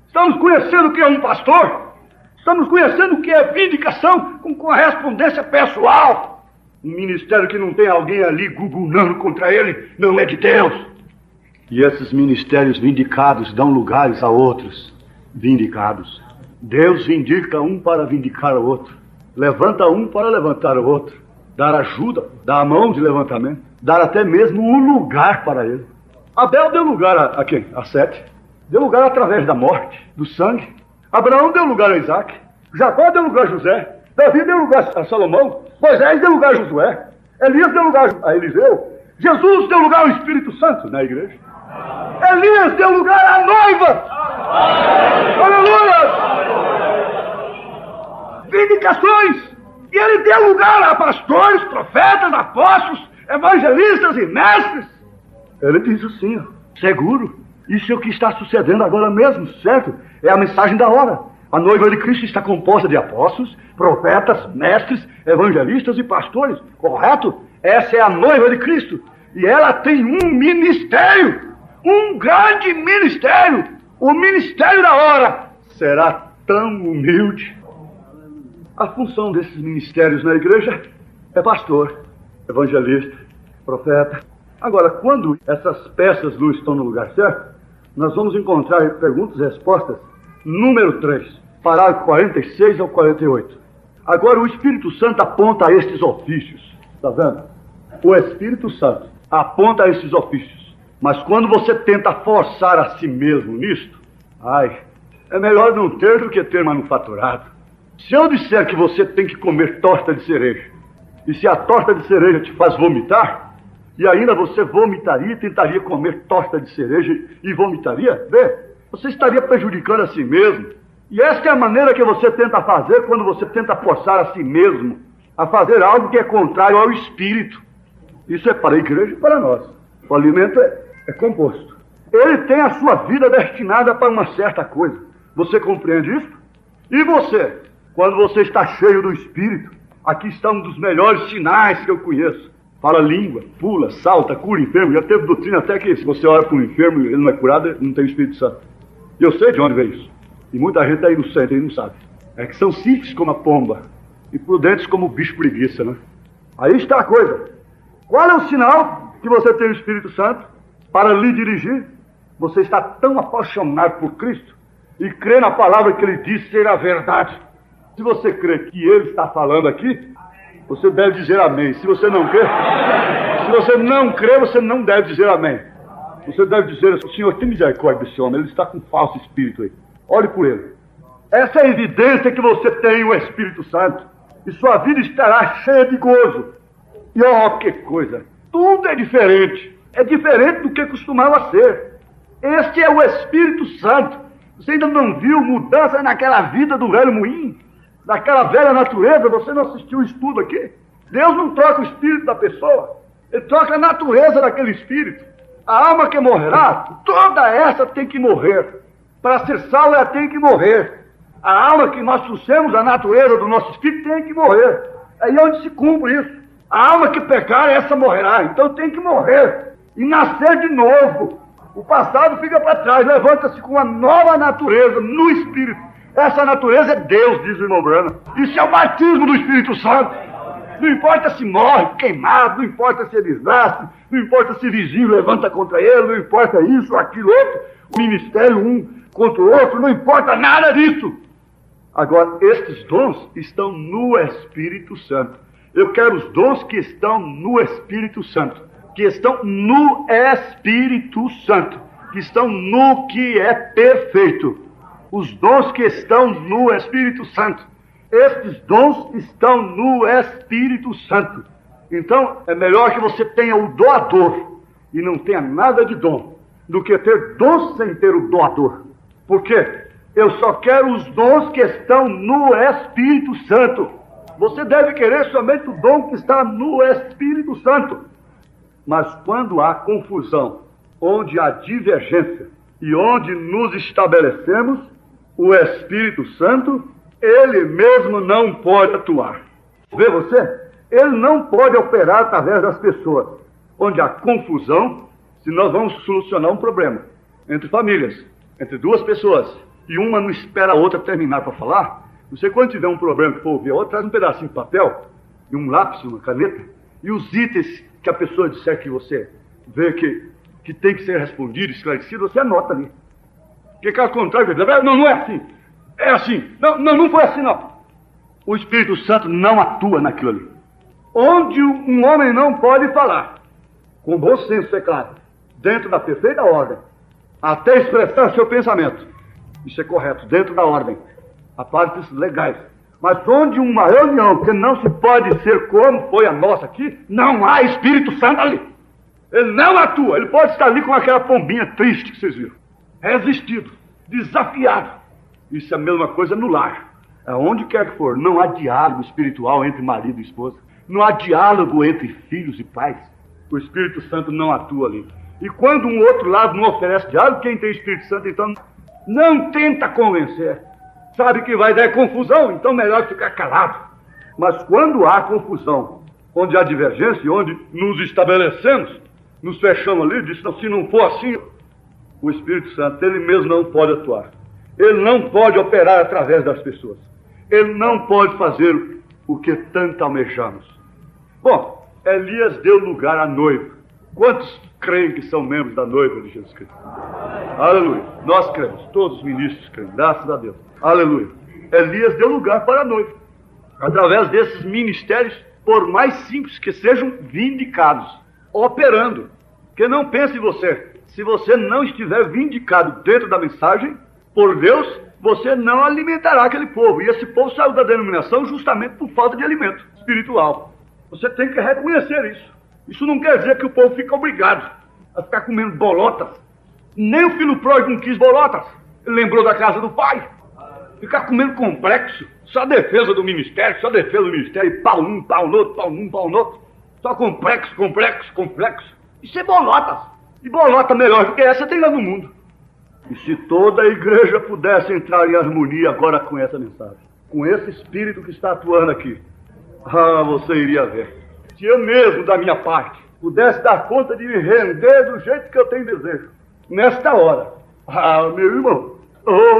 Estamos conhecendo o que é um pastor. Estamos conhecendo o que é vindicação com correspondência pessoal. Um ministério que não tem alguém ali gugunando contra ele não é de Deus. E esses ministérios vindicados dão lugares a outros vindicados. Deus vindica um para vindicar o outro. Levanta um para levantar o outro. Dar ajuda, dar a mão de levantamento. Dar até mesmo um lugar para ele. Abel deu lugar a quem? A Sete. Deu lugar através da morte, do sangue. Abraão deu lugar a Isaac. Jacó deu lugar a José. Davi deu lugar a Salomão. Moisés deu lugar a Josué. Elias deu lugar a Eliseu. Jesus deu lugar ao Espírito Santo na igreja. Elias deu lugar à noiva. Aleluia! Vindicações. E ele deu lugar a pastores, profetas, apóstolos, evangelistas e mestres. Ele diz assim, seguro. Isso é o que está sucedendo agora mesmo, certo? É a mensagem da hora. A noiva de Cristo está composta de apóstolos, profetas, mestres, evangelistas e pastores, correto? Essa é a noiva de Cristo. E ela tem um ministério, um grande ministério. O ministério da hora será tão humilde. A função desses ministérios na igreja é pastor, evangelista, profeta. Agora, quando essas peças não estão no lugar certo, nós vamos encontrar perguntas e respostas, número 3, parágrafo 46 ao 48. Agora, o Espírito Santo aponta a estes ofícios, está vendo? O Espírito Santo aponta a esses ofícios, mas quando você tenta forçar a si mesmo nisto, é melhor não ter do que ter manufaturado. Se eu disser que você tem que comer torta de cereja, e se a torta de cereja te faz vomitar, e ainda você vomitaria e tentaria comer torta de cereja e vomitaria, você estaria prejudicando a si mesmo. E esta é a maneira que você tenta fazer quando você tenta forçar a si mesmo a fazer algo que é contrário ao Espírito. Isso é para a igreja e para nós. O alimento é composto. Ele tem a sua vida destinada para uma certa coisa. Você compreende isso? E você? Quando você está cheio do Espírito, aqui está um dos melhores sinais que eu conheço. Fala língua, pula, salta, cura enfermo. Já teve doutrina até que se você ora para um enfermo e ele não é curado, ele não tem o Espírito Santo. E eu sei de onde vem isso. E muita gente aí no centro, não sabe. É que são simples como a pomba e prudentes como o bicho preguiça, né? Aí está a coisa. Qual é o sinal que você tem o Espírito Santo para lhe dirigir? Você está tão apaixonado por Cristo e crê na palavra que ele diz ser a verdade. Se você crê que ele está falando aqui, você deve dizer amém. Se você não crê, você não deve dizer amém. Você deve dizer, Senhor, tem misericórdia desse homem, ele está com um falso espírito aí. Olhe por ele. Essa é a evidência que você tem o Espírito Santo. E sua vida estará cheia de gozo. E que coisa! Tudo é diferente. É diferente do que costumava ser. Este é o Espírito Santo. Você ainda não viu mudança naquela vida do velho moinho? Daquela velha natureza? Você não assistiu o estudo aqui? Deus não troca o espírito da pessoa. Ele troca a natureza daquele espírito. A alma que morrerá, toda essa tem que morrer. Para ser salva, ela tem que morrer. A alma que nós trouxemos, a natureza do nosso espírito, tem que morrer. Aí é onde se cumpre isso. A alma que pecar, essa morrerá. Então tem que morrer e nascer de novo. O passado fica para trás, levanta-se com uma nova natureza no espírito. Essa natureza é Deus, diz o irmão Branham. Isso é o batismo do Espírito Santo. Não importa se morre queimado, não importa se ele nasce, não importa se vizinho levanta contra ele, não importa isso, aquilo, outro, o ministério um contra o outro, não importa nada disso. Agora, estes dons estão no Espírito Santo. Eu quero os dons que estão no Espírito Santo, que estão no Espírito Santo, que estão no que é perfeito. Os dons que estão no Espírito Santo. Estes dons estão no Espírito Santo. Então, é melhor que você tenha o doador e não tenha nada de dom, do que ter dons sem ter o doador. Por quê? Eu só quero os dons que estão no Espírito Santo. Você deve querer somente o dom que está no Espírito Santo. Mas quando há confusão, onde há divergência e onde nos estabelecemos, o Espírito Santo, ele mesmo não pode atuar. Vê você? Ele não pode operar através das pessoas. Onde há confusão, se nós vamos solucionar um problema entre famílias, entre duas pessoas, e uma não espera a outra terminar para falar, você quando tiver um problema que for ouvir a outra, traz um pedacinho de papel, e um lápis, uma caneta, e os itens que a pessoa disser que você vê que tem que ser respondido, esclarecido, você anota ali. Porque caso contrário, não é assim. É assim. Não foi assim, não. O Espírito Santo não atua naquilo ali. Onde um homem não pode falar, com bom senso, é claro, dentro da perfeita ordem, até expressar seu pensamento. Isso é correto, dentro da ordem, a partes legais. Mas onde uma reunião que não se pode ser como foi a nossa aqui, não há Espírito Santo ali. Ele não atua. Ele pode estar ali com aquela pombinha triste que vocês viram. Resistido, desafiado. Isso é a mesma coisa no lar. Aonde quer que for, não há diálogo espiritual entre marido e esposa. Não há diálogo entre filhos e pais. O Espírito Santo não atua ali. E quando um outro lado não oferece diálogo, quem tem Espírito Santo, então, não tenta convencer. Sabe que vai dar confusão, então melhor ficar calado. Mas quando há confusão, onde há divergência, onde nos estabelecemos, nos fechamos ali, diz, se não for assim, o Espírito Santo, ele mesmo não pode atuar. Ele não pode operar através das pessoas. Ele não pode fazer o que tanto almejamos. Bom, Elias deu lugar à noiva. Quantos creem que são membros da noiva de Jesus Cristo? Aleluia. Nós cremos, todos os ministros creem, graças a Deus. Aleluia. Elias deu lugar para a noiva. Através desses ministérios, por mais simples que sejam, vindicados, operando. Porque não pense você, se você não estiver vindicado dentro da mensagem, por Deus, você não alimentará aquele povo. E esse povo saiu da denominação justamente por falta de alimento espiritual. Você tem que reconhecer isso. Isso não quer dizer que o povo fica obrigado a ficar comendo bolotas. Nem o filho pródigo não quis bolotas. Ele lembrou da casa do pai. Ficar comendo complexo. Só defesa do ministério, só defesa do ministério. E pau num, pau no outro, pau num, pau no outro. Só complexo, complexo, complexo. Isso é bolotas. E bolota melhor do que essa tem lá no mundo. E se toda a igreja pudesse entrar em harmonia agora com essa mensagem, com esse espírito que está atuando aqui, você iria ver. Se eu mesmo, da minha parte, pudesse dar conta de me render do jeito que eu tenho desejo, nesta hora, meu irmão,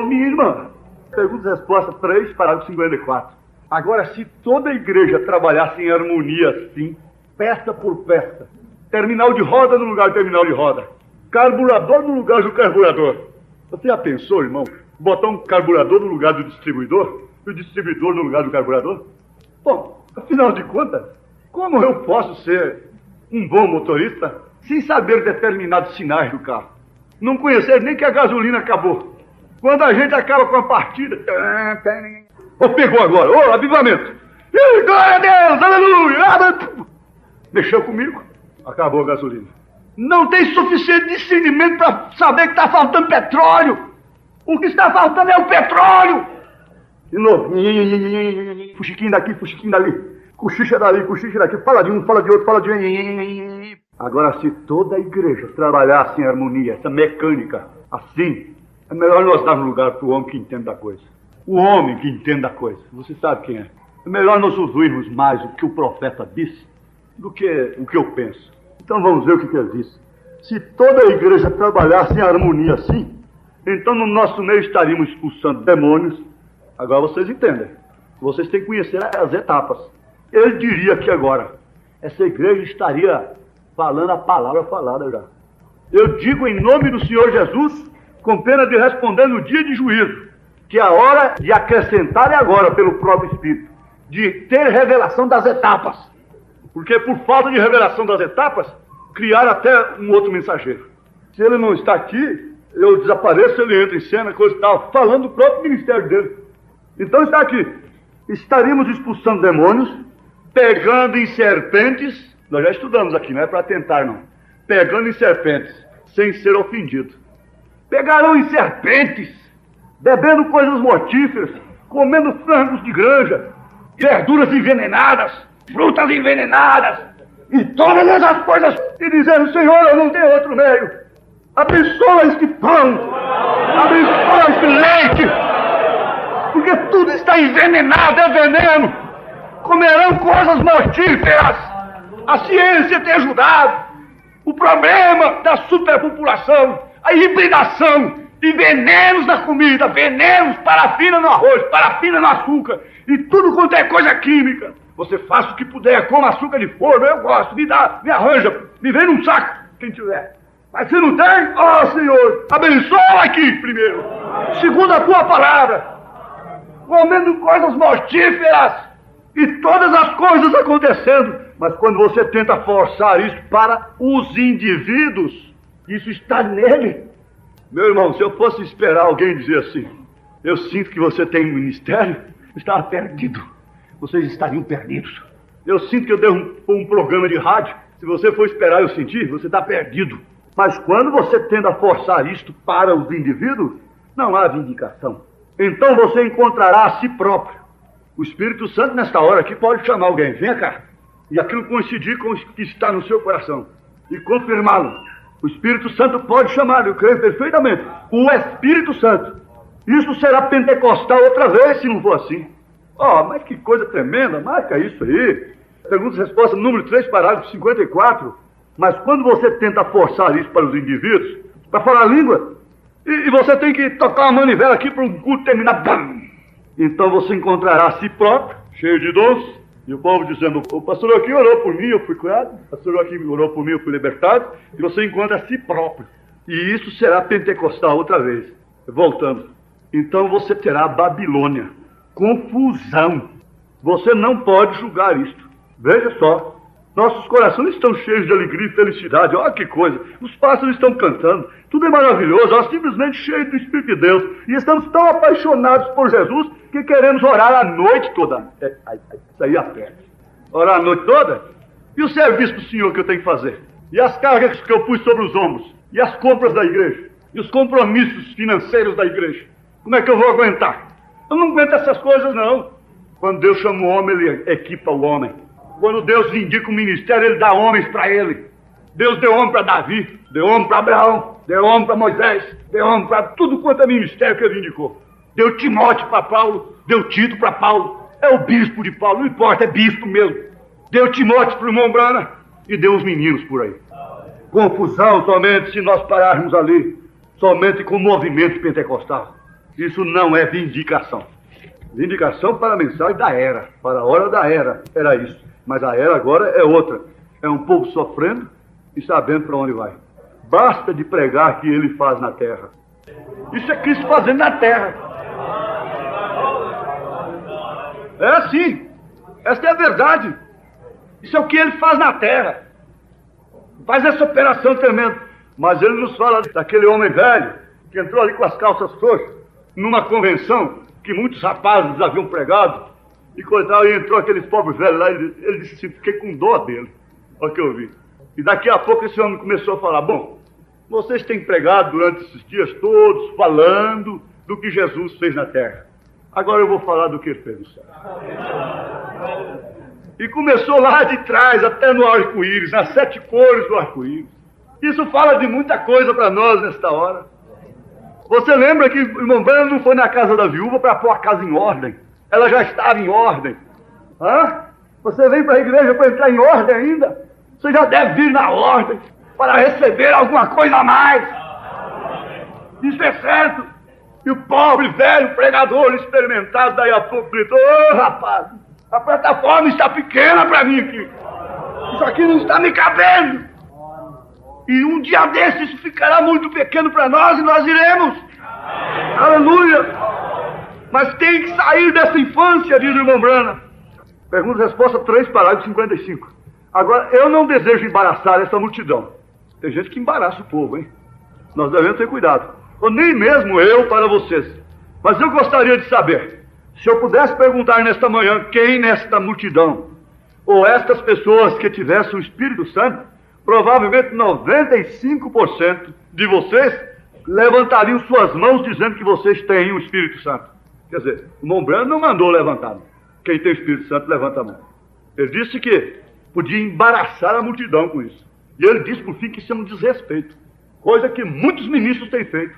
minha irmã, pergunta e resposta 3, parágrafo 54. Agora, se toda a igreja trabalhasse em harmonia assim, peça por peça, terminal de roda no lugar de terminal de roda, carburador no lugar do carburador. Você já pensou, irmão, botar um carburador no lugar do distribuidor e o distribuidor no lugar do carburador? Bom, afinal de contas, como eu posso ser um bom motorista sem saber determinados sinais do carro? Não conhecer nem que a gasolina acabou. Quando a gente acaba com a partida... pegou agora, avivamento! Glória a Deus, aleluia! Mexeu comigo, acabou a gasolina. Não tem suficiente discernimento para saber que está faltando petróleo. O que está faltando é o petróleo. De novo. Fuxiquinho daqui, fuxiquinho dali. Cochicha dali, cochicha daqui. Fala de um, fala de outro, fala de um. Agora, se toda a igreja trabalhasse em harmonia, essa mecânica, assim, é melhor nós darmos lugar para o homem que entende da coisa. o homem que entende a coisa. Você sabe quem é. É melhor nós ouvirmos mais o que o profeta disse do que o que eu penso. Então vamos ver o que ele disse. Se toda a igreja trabalhasse em harmonia assim, então no nosso meio estaríamos expulsando demônios. Agora vocês entendem. Vocês têm que conhecer as etapas. Ele diria que agora essa igreja estaria falando a palavra falada já. Eu digo em nome do Senhor Jesus, com pena de responder no dia de juízo, que a hora de acrescentar é agora pelo próprio Espírito, de ter revelação das etapas. Porque por falta de revelação das etapas, criaram até um outro mensageiro. Se ele não está aqui, eu desapareço, ele entra em cena, coisa e tal, falando do próprio ministério dele. Então está aqui. Estaríamos expulsando demônios, pegando em serpentes, nós já estudamos aqui, não é para tentar não, pegando em serpentes, sem ser ofendido. Pegarão em serpentes, bebendo coisas mortíferas, comendo frangos de granja, verduras envenenadas, frutas envenenadas, e todas essas coisas, e dizendo, Senhor, eu não tenho outro meio. Abençoa este pão, abençoa este leite, porque tudo está envenenado, é veneno. Comerão coisas mortíferas. A ciência tem ajudado. O problema da superpopulação, a hibridação de venenos na comida, venenos, parafina no arroz, parafina no açúcar, e tudo quanto é coisa química. Você faz o que puder, coma açúcar de forno, eu gosto, me dá, me arranja, me vem num saco, quem tiver. Mas se não tem, ó Senhor, abençoa aqui primeiro, segundo a tua palavra, comendo coisas mortíferas e todas as coisas acontecendo. Mas quando você tenta forçar isso para os indivíduos, isso está nele. Meu irmão, se eu fosse esperar alguém dizer assim, eu sinto que você tem um ministério, eu estava perdido. Vocês estariam perdidos. Eu sinto que eu devo um programa de rádio. Se você for esperar eu sentir, você está perdido. Mas quando você tenta forçar isto para os indivíduos, não há vindicação. Então você encontrará a si próprio. O Espírito Santo, nesta hora aqui, pode chamar alguém. Venha cá. E aquilo coincidir com o que está no seu coração. E confirmá-lo. O Espírito Santo pode chamar, eu creio perfeitamente. O Espírito Santo. Isso será pentecostal outra vez, se não for assim. Mas que coisa tremenda. Marca isso aí. Pergunta e resposta número 3, parágrafo 54. Mas quando você tenta forçar isso para os indivíduos, para falar a língua, e você tem que tocar uma manivela aqui para um culto terminar. Bam! Então você encontrará a si próprio, cheio de dons, e o povo dizendo, o pastor aqui orou por mim, eu fui curado, o pastor aqui orou por mim, eu fui libertado, e você encontra a si próprio. E isso será pentecostal outra vez. Voltando. Então você terá Babilônia, confusão. Você não pode julgar isto. Veja só. Nossos corações estão cheios de alegria e felicidade. Olha que coisa. Os pássaros estão cantando. Tudo é maravilhoso. Simplesmente cheio do Espírito de Deus. E estamos tão apaixonados por Jesus que queremos orar a noite toda. Isso aí aperta. Orar a noite toda? E o serviço do Senhor que eu tenho que fazer? E as cargas que eu pus sobre os ombros? E as compras da igreja? E os compromissos financeiros da igreja? Como é que eu vou aguentar? Eu não aguento essas coisas, não. Quando Deus chama o homem, ele equipa o homem. Quando Deus indica um ministério, ele dá homens para ele. Deus deu homem para Davi, deu homem para Abraão, deu homem para Moisés, deu homem para tudo quanto é ministério que ele indicou. Deu Timóteo para Paulo, deu Tito para Paulo. É o bispo de Paulo, não importa, é bispo mesmo. Deu Timóteo para o irmão Brana e deu os meninos por aí. Confusão somente se nós pararmos ali, somente com o movimento pentecostal. Isso não é vindicação. Vindicação para a mensagem da era, para a hora da era, era isso. Mas a era agora é outra. É um povo sofrendo e sabendo para onde vai. Basta de pregar que ele faz na terra. Isso é Cristo fazendo na terra. É assim. Esta é a verdade. Isso é o que ele faz na terra. Faz essa operação tremenda. Mas ele nos fala daquele homem velho que entrou ali com as calças frouxas numa convenção que muitos rapazes haviam pregado. E coitado, e entrou aqueles pobres velhos lá, ele disse assim, fiquei com dó dele. Olha o que eu vi. E daqui a pouco esse homem começou a falar, bom, vocês têm pregado durante esses dias todos, falando do que Jesus fez na terra. Agora eu vou falar do que ele fez no céu. E começou lá de trás, até no arco-íris, nas 7 cores do arco-íris. Isso fala de muita coisa para nós nesta hora. Você lembra que o irmão Branham não foi na casa da viúva para pôr a casa em ordem? Ela já estava em ordem. Hã? Você vem para a igreja para entrar em ordem ainda? Você já deve vir na ordem para receber alguma coisa a mais. Isso é certo. E o pobre, velho pregador experimentado daí a pouco gritou: ô rapaz, a plataforma está pequena para mim aqui. Isso aqui não está me cabendo. E um dia desses isso ficará muito pequeno para nós e nós iremos. Aleluia. Mas tem que sair dessa infância, diz o irmão Branham. Pergunta e resposta 3, parágrafo 55. Agora, eu não desejo embaraçar essa multidão. Tem gente que embaraça o povo, hein? Nós devemos ter cuidado. Ou nem mesmo eu para vocês. Mas eu gostaria de saber, se eu pudesse perguntar nesta manhã quem nesta multidão, ou estas pessoas que tivessem o Espírito Santo, provavelmente 95% de vocês levantariam suas mãos dizendo que vocês têm o Espírito Santo. Quer dizer, o irmão Branham não mandou levantar. Quem tem o Espírito Santo levanta a mão. Ele disse que podia embaraçar a multidão com isso. E ele disse, por fim, que isso é um desrespeito. Coisa que muitos ministros têm feito.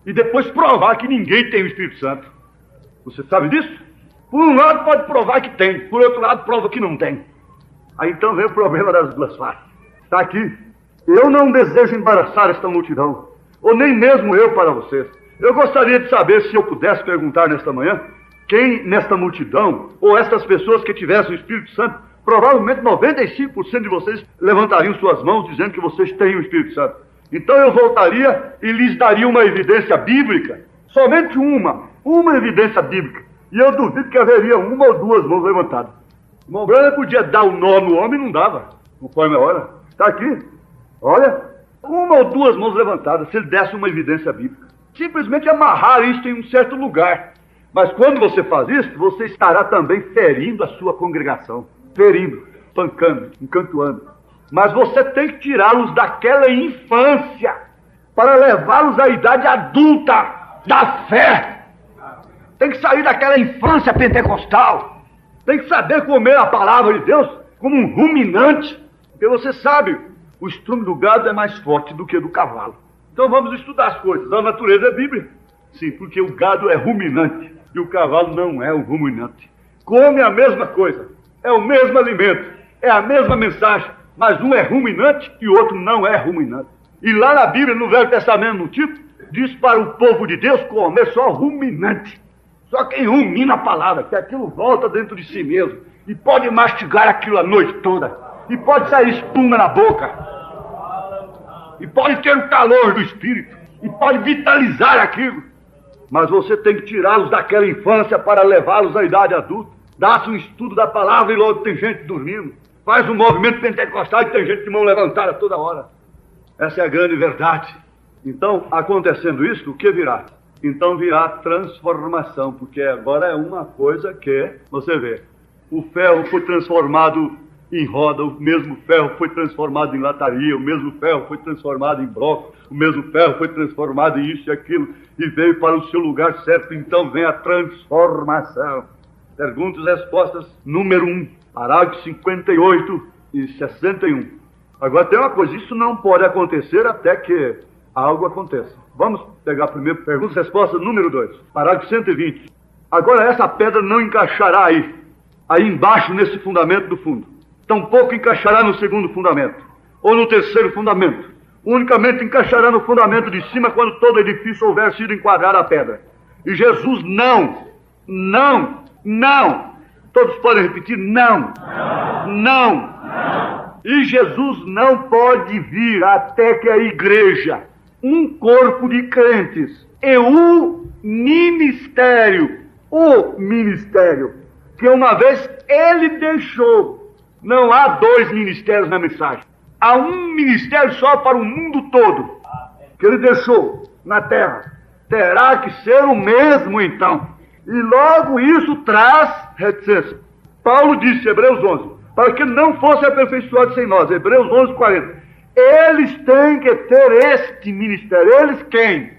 E depois provar que ninguém tem o Espírito Santo. Você sabe disso? Por um lado pode provar que tem, por outro lado prova que não tem. Aí então vem o problema das duas faces. Está aqui. Eu não desejo embaraçar esta multidão, ou nem mesmo eu para vocês. Eu gostaria de saber, se eu pudesse perguntar nesta manhã, quem nesta multidão, ou estas pessoas que tivessem o Espírito Santo, provavelmente 95% de vocês levantariam suas mãos dizendo que vocês têm o Espírito Santo. Então eu voltaria e lhes daria uma evidência bíblica, somente uma evidência bíblica. E eu duvido que haveria uma ou duas mãos levantadas. O irmão Branham podia dar o nó no homem e não dava, conforme a hora. Está aqui, olha, uma ou duas mãos levantadas, se ele desse uma evidência bíblica. Simplesmente amarrar isso em um certo lugar. Mas quando você faz isso, você estará também ferindo a sua congregação. Ferindo, pancando, encantoando. Mas você tem que tirá-los daquela infância para levá-los à idade adulta da fé. Tem que sair daquela infância pentecostal. Tem que saber comer a palavra de Deus como um ruminante. Porque você sabe, o estrume do gado é mais forte do que o do cavalo. Então vamos estudar as coisas. A natureza é bíblica. Sim, porque o gado é ruminante e o cavalo não é um ruminante. Come a mesma coisa, é o mesmo alimento, é a mesma mensagem, mas um é ruminante e o outro não é ruminante. E lá na Bíblia, no Velho Testamento, no título, diz para o povo de Deus comer só ruminante. Só quem rumina a palavra, que aquilo volta dentro de si mesmo, e pode mastigar aquilo a noite toda, e pode sair espuma na boca, e pode ter o calor do Espírito, e pode vitalizar aquilo. Mas você tem que tirá-los daquela infância para levá-los à idade adulta. Dá-se um estudo da palavra e logo tem gente dormindo. Faz um movimento pentecostal e tem gente de mão levantada toda hora. Essa é a grande verdade. Então, acontecendo isso, o que virá? Então virá transformação, porque agora é uma coisa que, você vê, o ferro foi transformado em roda, o mesmo ferro foi transformado em lataria, o mesmo ferro foi transformado em bloco, o mesmo ferro foi transformado em isso e aquilo, e veio para o seu lugar certo. Então vem a transformação. Perguntas e respostas número 1, parágrafo 58 e 61. Agora tem uma coisa, isso não pode acontecer até que algo aconteça. Vamos pegar primeiro perguntas e respostas número 2, parágrafo 120. Agora essa pedra não encaixará aí embaixo nesse fundamento do fundo. Tampouco encaixará no segundo fundamento, ou no terceiro fundamento. Unicamente encaixará no fundamento de cima quando todo edifício houver sido enquadrado a pedra. E Jesus não. Todos podem repetir, não. E Jesus não pode vir até que a igreja, um corpo de crentes, e o ministério, que uma vez ele deixou. Não há 2 ministérios na mensagem. Há um ministério só para o mundo todo, que ele deixou na terra. Terá que ser o mesmo então. E logo isso traz reticência. Paulo disse, Hebreus 11, para que não fosse aperfeiçoado sem nós. Hebreus 11, 40. Eles têm que ter este ministério. Eles quem?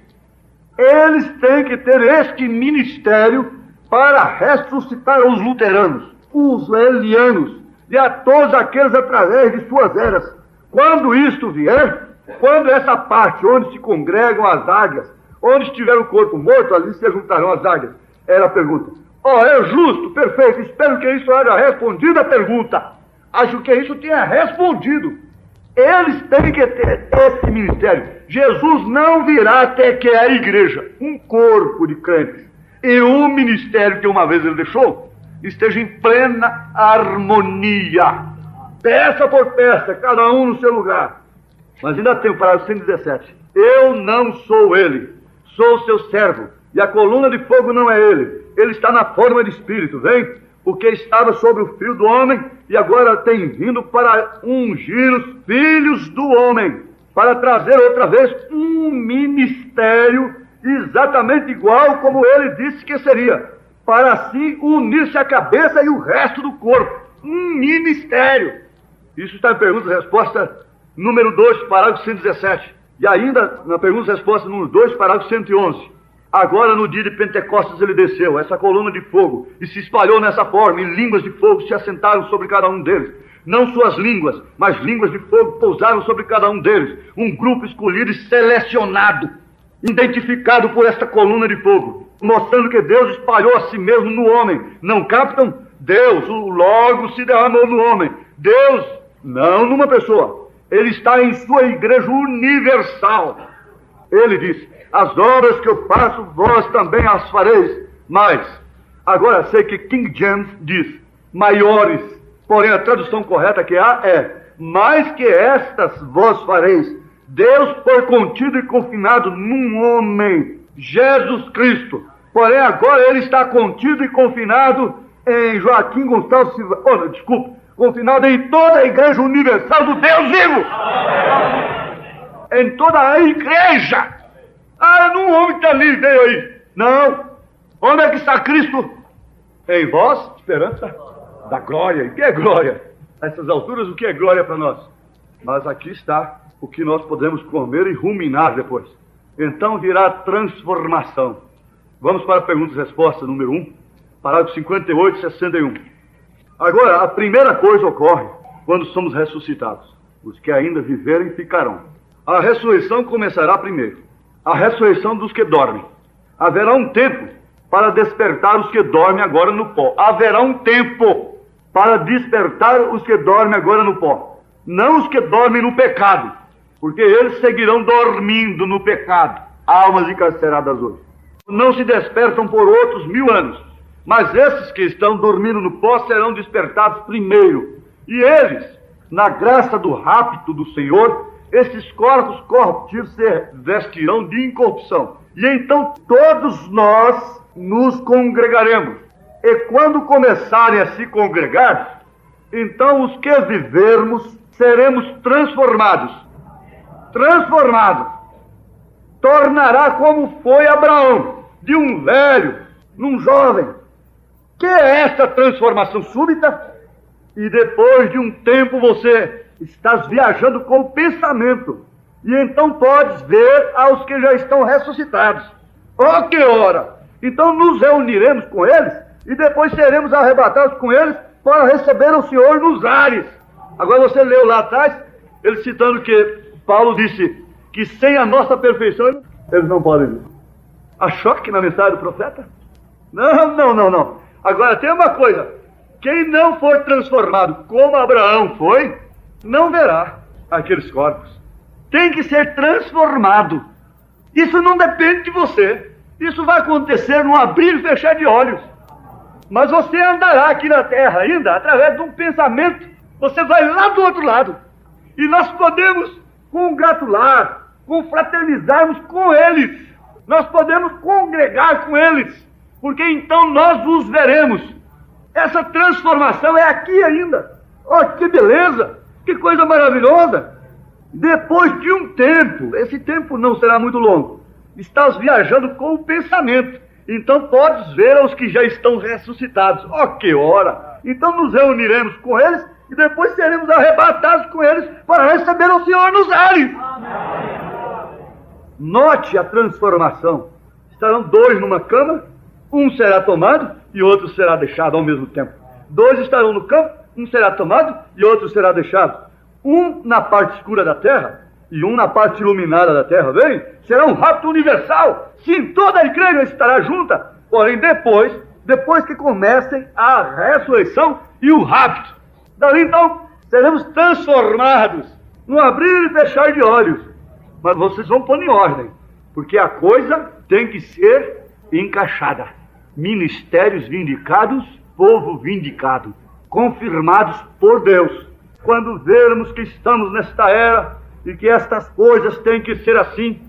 Eles têm que ter este ministério para ressuscitar os luteranos, os elianos, e a todos aqueles através de suas eras. Quando isto vier, quando essa parte onde se congregam as águias, Onde estiver o corpo morto, ali se juntarão as águias. Era a pergunta. É justo, perfeito. Espero que isso haja respondido a pergunta. Acho que isso tenha respondido. Eles têm que ter esse ministério. Jesus não virá até que a igreja, um corpo de crentes, e o ministério que uma vez ele deixou, esteja em plena harmonia. Peça por peça, cada um no seu lugar. Mas ainda tem o parágrafo 117. Eu não sou ele, sou seu servo, e a coluna de fogo não é ele. Ele está na forma de espírito, vem? Porque estava sobre o filho do homem, e agora tem vindo para ungir os filhos do homem, para trazer outra vez um ministério exatamente igual como ele disse que seria, para assim unir-se a cabeça e o resto do corpo. Um ministério. Isso está em pergunta e resposta número 2, parágrafo 117. E ainda na pergunta e resposta número 2, parágrafo 111. Agora no dia de Pentecostes ele desceu, essa coluna de fogo, e se espalhou nessa forma, e línguas de fogo se assentaram sobre cada um deles. Não suas línguas, mas línguas de fogo pousaram sobre cada um deles. Um grupo escolhido e selecionado, identificado por esta coluna de fogo, mostrando que Deus espalhou a si mesmo no homem. Não captam? Deus, o Logos se derramou no homem. Deus, não numa pessoa. Ele está em sua igreja universal. Ele disse: as obras que eu faço, vós também as fareis. Mas, agora sei que King James diz maiores, porém a tradução correta que há é mais que estas vós fareis. Deus foi contido e confinado num homem, Jesus Cristo. Porém agora ele está contido e confinado em Joaquim Gonçalves Silva. Confinado em toda a igreja universal do Deus vivo. Em toda a igreja. Não homem que está ali, veio aí. Não. Onde é que está Cristo? Em vós, esperança da glória. E que é glória? A essas alturas, o que é glória para nós? Mas aqui está o que nós podemos comer e ruminar depois. Então virá a transformação. Vamos para a pergunta e resposta número 1, parágrafo 58 e 61. Agora, a primeira coisa ocorre quando somos ressuscitados. Os que ainda viverem ficarão. A ressurreição começará primeiro. A ressurreição dos que dormem. Haverá um tempo para despertar os que dormem agora no pó. Haverá um tempo para despertar os que dormem agora no pó. Não os que dormem no pecado, porque eles seguirão dormindo no pecado, almas encarceradas hoje. Não se despertam por outros 1000 anos, mas esses que estão dormindo no pó serão despertados primeiro. E eles, na graça do rapto do Senhor, esses corpos corruptíveis se vestirão de incorrupção. E então todos nós nos congregaremos. E quando começarem a se congregar, então os que vivermos seremos transformados. Transformados. Tornará como foi Abraão, de um velho, num jovem. Que é esta transformação súbita? E depois de um tempo você estás viajando com o pensamento. E então podes ver aos que já estão ressuscitados. Oh, que hora! Então nos reuniremos com eles e depois seremos arrebatados com eles para receber o Senhor nos ares. Agora você leu lá atrás, ele citando que Paulo disse que sem a nossa perfeição eles não podem vir. Achou que na mensagem do profeta? Não. Agora tem uma coisa. Quem não for transformado como Abraão foi, não verá aqueles corpos. Tem que ser transformado. Isso não depende de você. Isso vai acontecer num abrir e fechar de olhos. Mas você andará aqui na terra ainda através de um pensamento. Você vai lá do outro lado. E nós podemos congratular, confraternizarmos com eles. Nós podemos congregar com eles. Porque então nós os veremos. Essa transformação é aqui ainda. Oh, que beleza! Que coisa maravilhosa! Depois de um tempo, esse tempo não será muito longo, estás viajando com o pensamento. Então podes ver aos que já estão ressuscitados. Oh, que hora! Então nos reuniremos com eles e depois seremos arrebatados com eles para receber o Senhor nos ares. Note a transformação. Estarão 2 numa cama, um será tomado e outro será deixado ao mesmo tempo. 2 estarão no campo, um será tomado e outro será deixado. Um na parte escura da terra e um na parte iluminada da terra, bem? Será um rapto universal. Sim, toda a igreja estará junta. Porém, depois que comecem a ressurreição e o rapto. Daí então, seremos transformados no abrir e fechar de olhos. Mas vocês vão pôr em ordem, porque a coisa tem que ser encaixada. Ministérios vindicados, povo vindicado, confirmados por Deus. Quando vermos que estamos nesta era e que estas coisas têm que ser assim,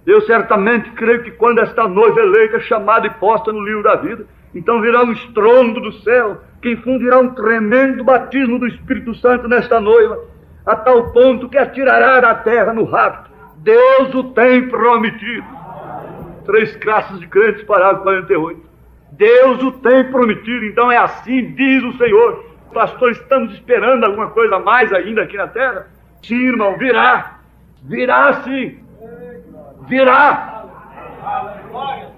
eu certamente creio que quando esta noiva eleita é chamada e posta no livro da vida, então virá um estrondo do céu, que infundirá um tremendo batismo do Espírito Santo nesta noiva, a tal ponto que a tirará da terra no rapto. Deus o tem prometido. 3 classes de crentes, parágrafo 48. Deus o tem prometido, então é assim, diz o Senhor. Pastor, estamos esperando alguma coisa mais ainda aqui na terra? Sim, irmão, virá. Virá sim. Virá.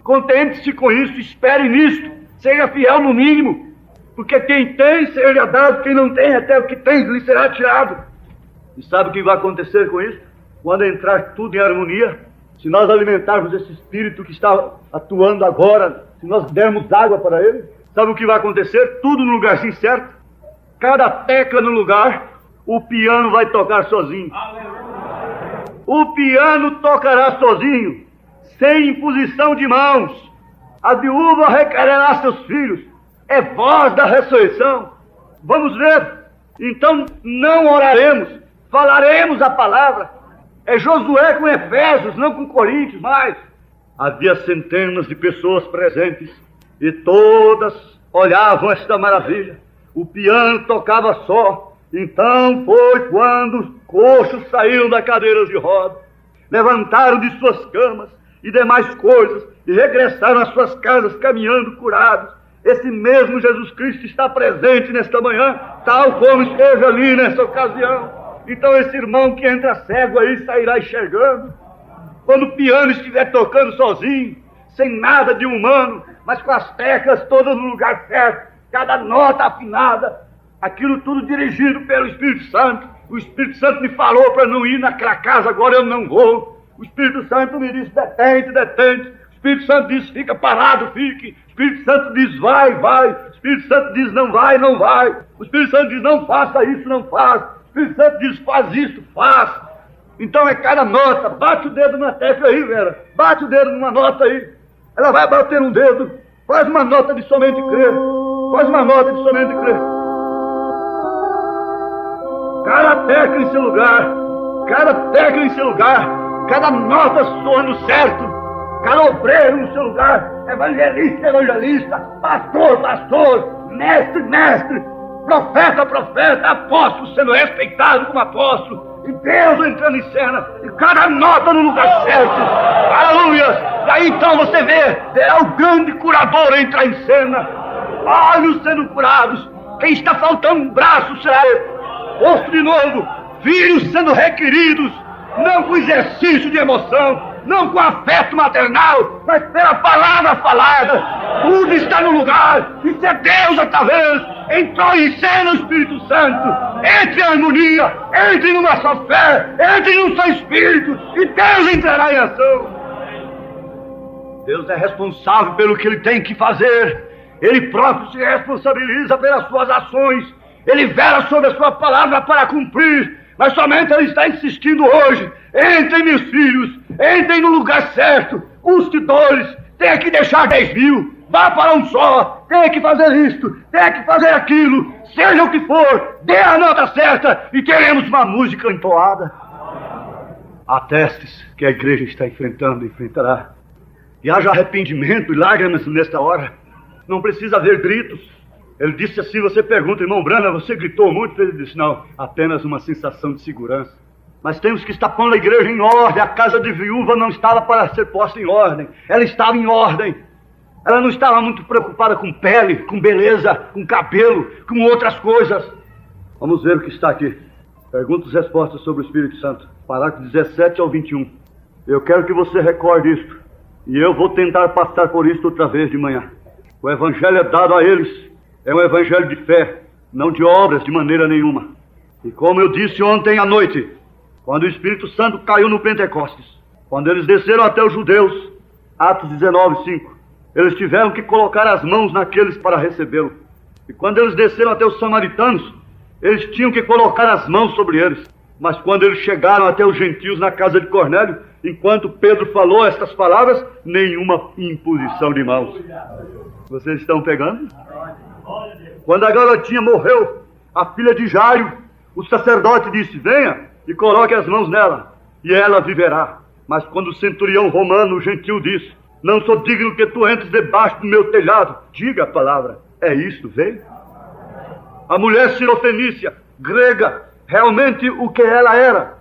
Contente-se com isso, espere nisto. Seja fiel no mínimo. Porque quem tem, seja dado. Quem não tem, até o que tem, lhe será tirado. E sabe o que vai acontecer com isso? Quando entrar tudo em harmonia, se nós alimentarmos esse espírito que está atuando agora, se nós dermos água para ele, sabe o que vai acontecer? Tudo no lugarzinho certo. Cada tecla no lugar, o piano vai tocar sozinho. O piano tocará sozinho, sem imposição de mãos. A viúva requererá seus filhos. É voz da ressurreição. Vamos ver. Então não oraremos, falaremos a palavra. É Josué com Efésios, não com Coríntios mais. Havia centenas de pessoas presentes e todas olhavam esta maravilha. O piano tocava só. Então foi quando os coxos saíram das cadeiras de roda, levantaram de suas camas e demais coisas e regressaram às suas casas caminhando curados. Esse mesmo Jesus Cristo está presente nesta manhã, tal como esteve ali nessa ocasião. Então esse irmão que entra cego aí sairá enxergando. Quando o piano estiver tocando sozinho, sem nada de humano, mas com as teclas todas no lugar certo, cada nota afinada, aquilo tudo dirigido pelo Espírito Santo. O Espírito Santo me falou para não ir naquela casa, agora eu não vou. O Espírito Santo me disse, detente, detente. O Espírito Santo diz, fica parado, fique. O Espírito Santo diz, vai, vai. O Espírito Santo diz, não vai, não vai. O Espírito Santo diz, não faça isso, não faça. O Espírito Santo diz, faz isso, faz. Então é cada nota. Bate o dedo na tecla aí, Vera. Bate o dedo numa nota aí. Ela vai bater um dedo. Faz uma nota de somente crer. Faz uma nota de somente crer. Cada tecla em seu lugar. Cada tecla em seu lugar. Cada nota soando certo. Cada obreiro no seu lugar. Evangelista, evangelista. Pastor, pastor. Mestre, mestre. Profeta, profeta. Apóstolo sendo respeitado como apóstolo. E Deus entrando em cena. E cada nota no lugar certo. Aleluia. E aí então você verá o grande curador entrar em cena. Olhos sendo curados. Quem está faltando um braço será posto de novo. Filhos sendo requeridos. Não com exercício de emoção. Não com afeto maternal. Mas pela palavra falada. Tudo está no lugar. Isso é Deus outra vez. Entrou em cena o Espírito Santo. Entre em harmonia. Entre numa só fé. Entre num só Espírito. E Deus entrará em ação. Deus é responsável pelo que Ele tem que fazer. Ele próprio se responsabiliza pelas suas ações. Ele vela sobre a sua palavra para cumprir. Mas somente Ele está insistindo hoje. Entrem, meus filhos. Entrem no lugar certo. Custe 2. Tem que deixar 10.000. Vá para um só. Tem que fazer isto. Tem que fazer aquilo. Seja o que for. Dê a nota certa. E teremos uma música entoada. Há testes que a igreja está enfrentando e enfrentará. E haja arrependimento e lágrimas nesta hora. Não precisa haver gritos. Ele disse assim, você pergunta, irmão Brana, você gritou muito? Ele disse, não, apenas uma sensação de segurança. Mas temos que estar pondo a igreja em ordem. A casa de viúva não estava para ser posta em ordem. Ela estava em ordem. Ela não estava muito preocupada com pele, com beleza, com cabelo, com outras coisas. Vamos ver o que está aqui. Perguntas e respostas sobre o Espírito Santo. Parágrafo 17 ao 21. Eu quero que você recorde isto. E eu vou tentar passar por isto outra vez de manhã. O evangelho é dado a eles. É um evangelho de fé, não de obras de maneira nenhuma. E como eu disse ontem à noite, quando o Espírito Santo caiu no Pentecostes, quando eles desceram até os judeus, Atos 19:5, eles tiveram que colocar as mãos naqueles para recebê-lo. E quando eles desceram até os samaritanos, eles tinham que colocar as mãos sobre eles. Mas quando eles chegaram até os gentios na casa de Cornélio, enquanto Pedro falou estas palavras, nenhuma imposição de mãos. Vocês estão pegando? Quando a garotinha morreu, a filha de Jairo, o sacerdote disse: venha e coloque as mãos nela, e ela viverá. Mas quando o centurião romano, o gentil, disse: não sou digno que tu entres debaixo do meu telhado, diga a palavra. É isto, vem. A mulher sirofenícia, grega, realmente o que ela era.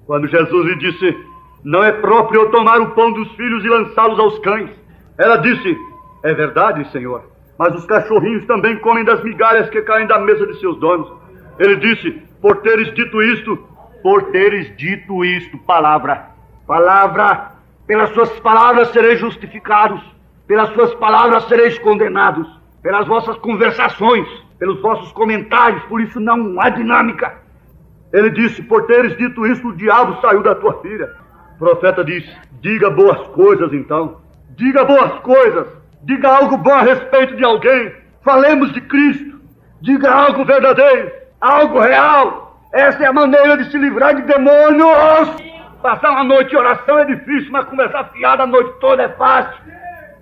Quando Jesus lhe disse: não é próprio eu tomar o pão dos filhos e lançá-los aos cães, ela disse: é verdade, Senhor, mas os cachorrinhos também comem das migalhas que caem da mesa de seus donos. Ele disse: por teres dito isto, palavra, pelas suas palavras sereis justificados, pelas suas palavras sereis condenados, pelas vossas conversações, pelos vossos comentários, por isso não há dinâmica. Ele disse: por teres dito isso, o diabo saiu da tua filha. O profeta diz: diga boas coisas então, diga boas coisas, diga algo bom a respeito de alguém, falemos de Cristo, diga algo verdadeiro, algo real. Essa é a maneira de se livrar de demônios. Passar uma noite de oração é difícil, mas conversar fiado a noite toda é fácil.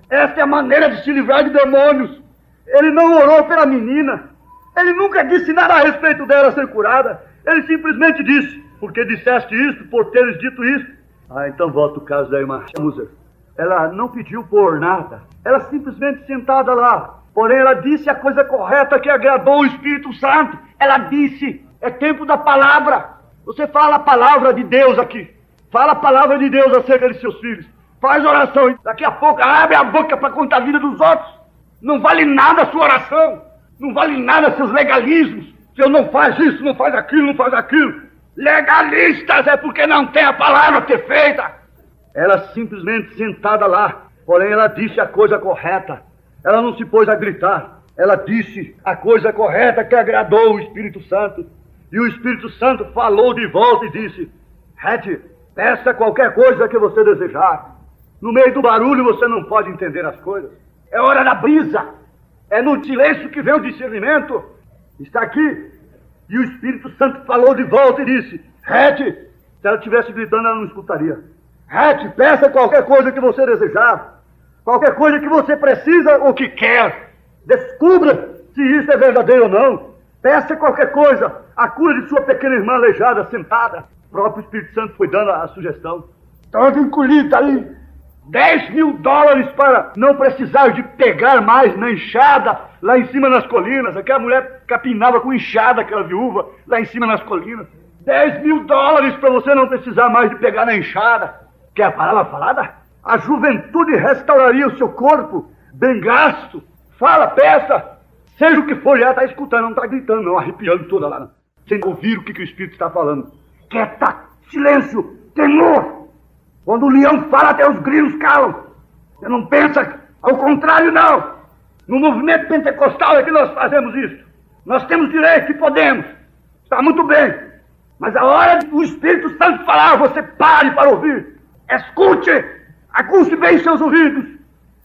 Essa é a maneira de se livrar de demônios. Ele não orou pela menina, ele nunca disse nada a respeito dela ser curada. Ele simplesmente disse: porque disseste isto, por teres dito isto. Então volta o caso da irmã Muser. Ela não pediu por nada, ela simplesmente sentada lá, porém ela disse a coisa correta que agradou o Espírito Santo. Ela disse: é tempo da palavra. Você fala a palavra de Deus aqui, fala a palavra de Deus acerca de seus filhos, faz oração, daqui a pouco abre a boca para contar a vida dos outros. Não vale nada a sua oração, não vale nada seus legalismos. Se eu não faz isso, não faz aquilo, não faz aquilo. Legalistas é porque não tem a palavra perfeita. Ela simplesmente sentada lá, porém ela disse a coisa correta. Ela não se pôs a gritar, ela disse a coisa correta que agradou o Espírito Santo. E o Espírito Santo falou de volta e disse: Hattie, peça qualquer coisa que você desejar. No meio do barulho você não pode entender as coisas. É hora da brisa. É no silêncio que vem o discernimento. Está aqui. E o Espírito Santo falou de volta e disse: Hattie, se ela estivesse gritando, ela não escutaria. Hattie, peça qualquer coisa que você desejar. Qualquer coisa que você precisa ou que quer. Descubra se isso é verdadeiro ou não. Peça qualquer coisa. A cura de sua pequena irmã aleijada, sentada. O próprio Espírito Santo foi dando a sugestão. Todo encolhido ali. $10.000 para não precisar de pegar mais na enxada lá em cima nas colinas. Aquela mulher capinava com enxada, aquela viúva, lá em cima nas colinas. $10.000 para você não precisar mais de pegar na enxada. Quer a palavra falada? A juventude restauraria o seu corpo, bem gasto. Fala, peça, seja o que for. Ela está escutando, não está gritando, não, arrepiando toda lá, não. Sem ouvir o que o Espírito está falando. Quieta, silêncio, temor. Quando o leão fala, até os grilos calam. Você não pensa ao contrário, não. No movimento pentecostal é que nós fazemos isso. Nós temos direito e podemos. Está muito bem. Mas a hora do Espírito Santo falar, você pare para ouvir. Escute. Aguce bem seus ouvidos.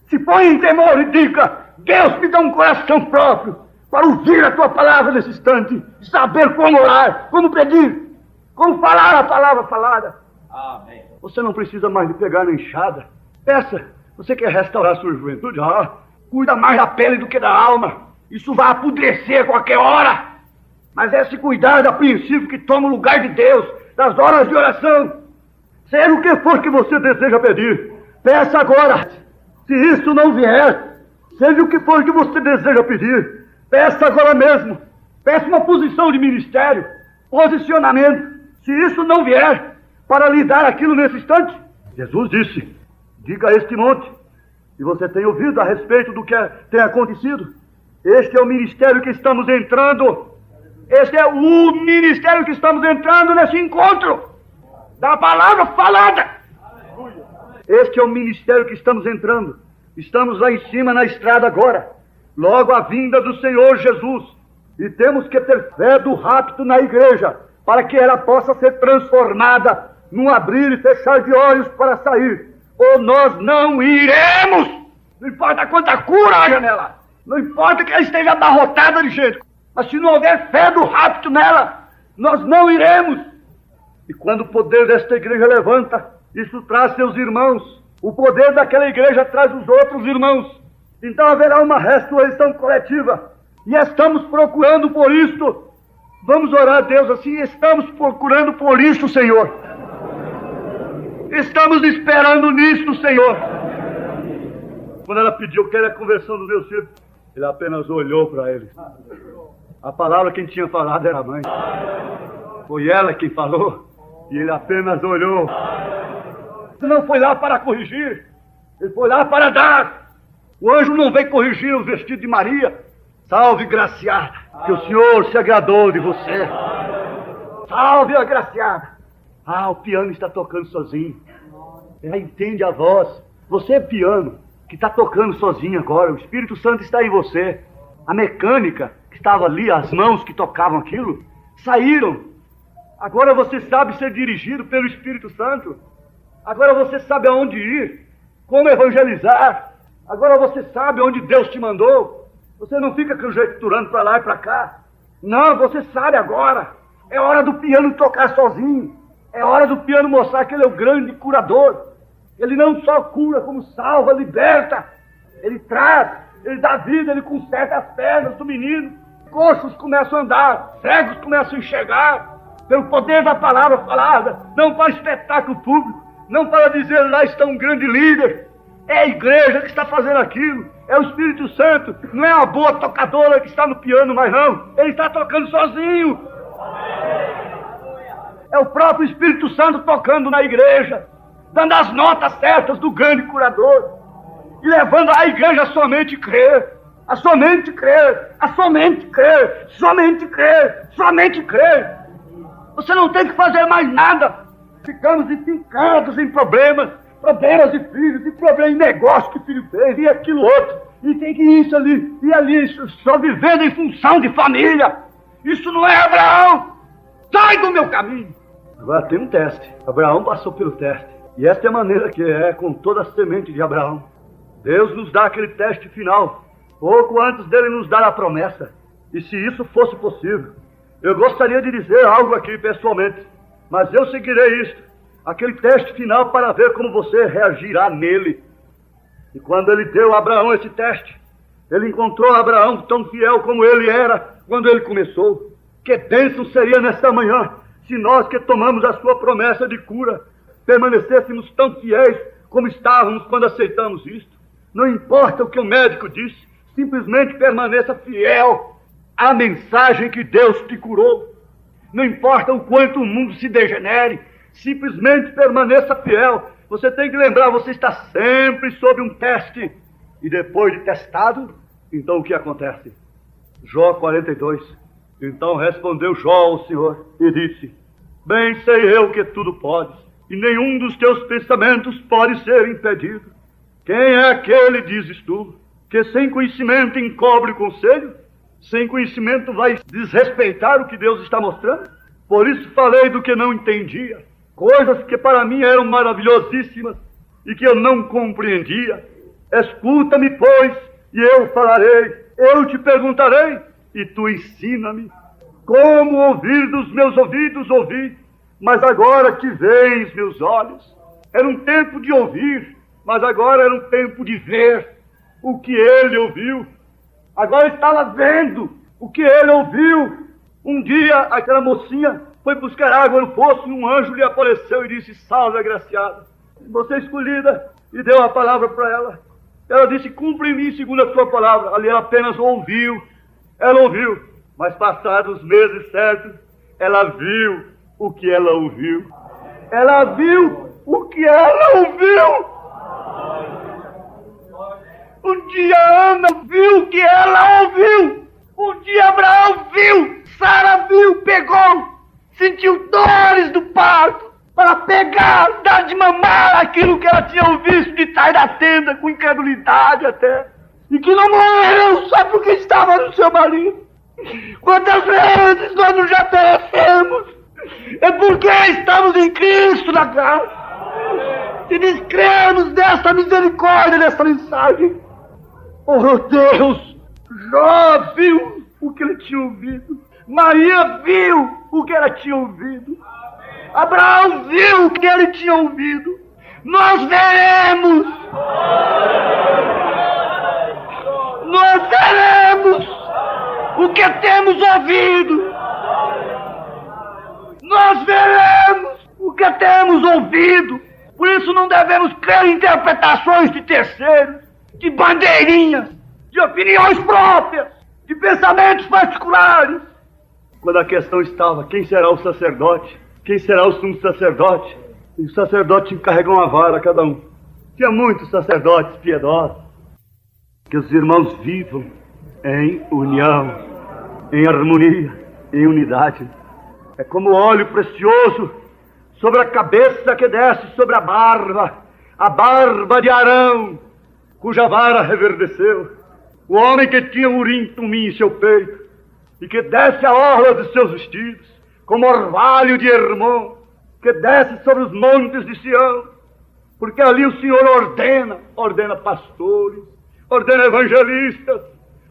Se põe em temor e diga: Deus me dá um coração próprio para ouvir a tua palavra nesse instante. Saber como orar, como pedir, como falar a palavra falada. Amém. Você não precisa mais de pegar na enxada. Peça. Você quer restaurar a sua juventude? Cuida mais da pele do que da alma. Isso vai apodrecer a qualquer hora. Mas esse cuidado a princípio que toma o lugar de Deus, das horas de oração. Seja o que for que você deseja pedir, peça agora. Se isso não vier, seja o que for que você deseja pedir, peça agora mesmo. Peça uma posição de ministério, posicionamento. Se isso não vier, para lhe dar aquilo nesse instante, Jesus disse: diga a este monte. E você tem ouvido a respeito do que tem acontecido. Este é o ministério que estamos entrando. Este é o ministério que estamos entrando nesse encontro da palavra falada. Este é o ministério que estamos entrando. Estamos lá em cima na estrada agora, logo a vinda do Senhor Jesus. E temos que ter fé do rapto na igreja. para que ela possa ser transformada num abrir e fechar de olhos para sair, ou nós não iremos. Não importa quanta cura haja nela, não importa que ela esteja abarrotada de gente, mas se não houver fé do rapto nela, nós não iremos. E quando o poder desta igreja levanta, isso traz seus irmãos, o poder daquela igreja traz os outros irmãos, então haverá uma ressurreição coletiva, e estamos procurando por isto. Vamos orar a Deus assim: estamos procurando por isso, Senhor. Estamos esperando nisso, Senhor. Quando ela pediu que era a conversão dos meus filhos, ele apenas olhou para ele. A palavra quem tinha falado era a mãe. Foi ela quem falou, e ele apenas olhou. Ele não foi lá para corrigir, ele foi lá para dar. O anjo não veio corrigir o vestido de Maria. Salve, graciada, que o Senhor se agradou de você. Salve, agraciada. Ah, o piano está tocando sozinho. Ela entende a voz. Você é piano, que está tocando sozinho agora. O Espírito Santo está em você. A mecânica que estava ali, as mãos que tocavam aquilo, saíram. Agora você sabe ser dirigido pelo Espírito Santo. Agora você sabe aonde ir, como evangelizar. Agora você sabe onde Deus te mandou. Você não fica conjecturando para lá e para cá. Não, você sabe agora. É hora do piano tocar sozinho. É hora do piano mostrar que ele é o grande curador. Ele não só cura, como salva, liberta. Ele traz, ele dá vida, ele conserta as pernas do menino. Coxos começam a andar, cegos começam a enxergar. Pelo poder da palavra falada, não para espetáculo público, não para dizer lá está um grande líder. É a igreja que está fazendo aquilo. É o Espírito Santo. Não é uma boa tocadora que está no piano, mas não. Ele está tocando sozinho. É o próprio Espírito Santo tocando na igreja, dando as notas certas do grande curador e levando a igreja a somente crer, a somente crer, a somente crer, somente crer, somente crer. Você não tem que fazer mais nada. Ficamos enfincados em problemas de filhos, de problema em negócio que o filho fez, e aquilo outro, e tem que isso ali, e ali, só vivendo em função de família. Isso não é Abraão! Sai do meu caminho! Agora tem um teste. Abraão passou pelo teste, e esta é a maneira que é com toda a semente de Abraão. Deus nos dá aquele teste final, pouco antes dele nos dar a promessa. E se isso fosse possível, eu gostaria de dizer algo aqui pessoalmente, mas eu seguirei isto. Aquele teste final para ver como você reagirá nele. E quando ele deu a Abraão esse teste, ele encontrou Abraão tão fiel como ele era quando ele começou. Que bênção seria nesta manhã se nós que tomamos a sua promessa de cura permanecêssemos tão fiéis como estávamos quando aceitamos isto. Não importa o que o médico disse, simplesmente permaneça fiel à mensagem que Deus te curou. Não importa o quanto o mundo se degenere, simplesmente permaneça fiel. Você tem que lembrar, você está sempre sob um teste. E depois de testado, então o que acontece? Jó 42. Então respondeu Jó ao Senhor e disse: bem sei eu que tudo podes, e nenhum dos teus pensamentos pode ser impedido. Quem é aquele, dizes tu, que sem conhecimento encobre o conselho? Sem conhecimento vai desrespeitar o que Deus está mostrando? Por isso falei do que não entendia, coisas que para mim eram maravilhosíssimas e que eu não compreendia. Escuta-me, pois, e eu falarei. Eu te perguntarei, e tu ensina-me. Como ouvir dos meus ouvidos ouvi, mas agora que veem os meus olhos. Era um tempo de ouvir, mas agora era um tempo de ver o que ele ouviu. Agora estava vendo o que ele ouviu. Um dia, aquela mocinha foi buscar água no poço e um anjo lhe apareceu e disse: salve, agraciada, você é escolhida, e deu a palavra para ela. Ela disse: cumpre em mim segundo a sua palavra. Ali ela apenas ouviu. Ela ouviu, mas passados os meses certos, ela viu o que ela ouviu. Ela viu o que ela ouviu. Um dia Ana viu o que ela ouviu. Um dia Abraão viu. Sara viu, pegou, sentiu dores do parto para pegar, dar de mamar aquilo que ela tinha visto de trás da tenda, com incredulidade até. E que não morreu só porque estava no seu marido. Quantas vezes nós nos já perecemos graça. Se descremos desta misericórdia, desta mensagem. Oh Deus, Jó viu o que ele tinha ouvido. Maria viu o que ela tinha ouvido. Abraão viu o que ele tinha ouvido. Nós veremos. Nós veremos o que temos ouvido. Nós veremos o que temos ouvido. Por isso não devemos crer em interpretações de terceiros, de bandeirinhas, de opiniões próprias, de pensamentos particulares. Quando a questão estava, quem será o sacerdote? Quem será o sumo sacerdote? E o sacerdote encarregou uma vara a cada um. Tinha muitos sacerdotes piedosos. Que os irmãos vivam em união, em harmonia, em unidade. É como óleo precioso sobre a cabeça que desce sobre a barba de Arão, cuja vara reverdeceu. O homem que tinha Urim Tumim em seu peito, e que desce a orla de seus vestidos, como orvalho de Hermon, que desce sobre os montes de Sião, porque ali o Senhor ordena pastores, ordena evangelistas,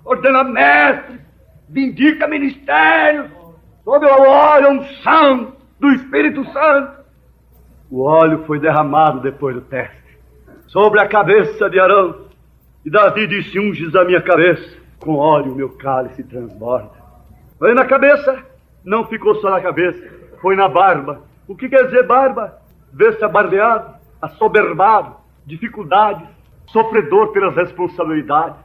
ordena mestres, vindica ministérios, sob o óleo, a unção do Espírito Santo. O óleo foi derramado depois do teste sobre a cabeça de Arão, e Davi disse: unges a minha cabeça com óleo, o meu cálice transborda. Foi na cabeça, não ficou só na cabeça, foi na barba. O que quer dizer barba? Ver-se abarbeado, assoberbado, dificuldades, sofredor pelas responsabilidades.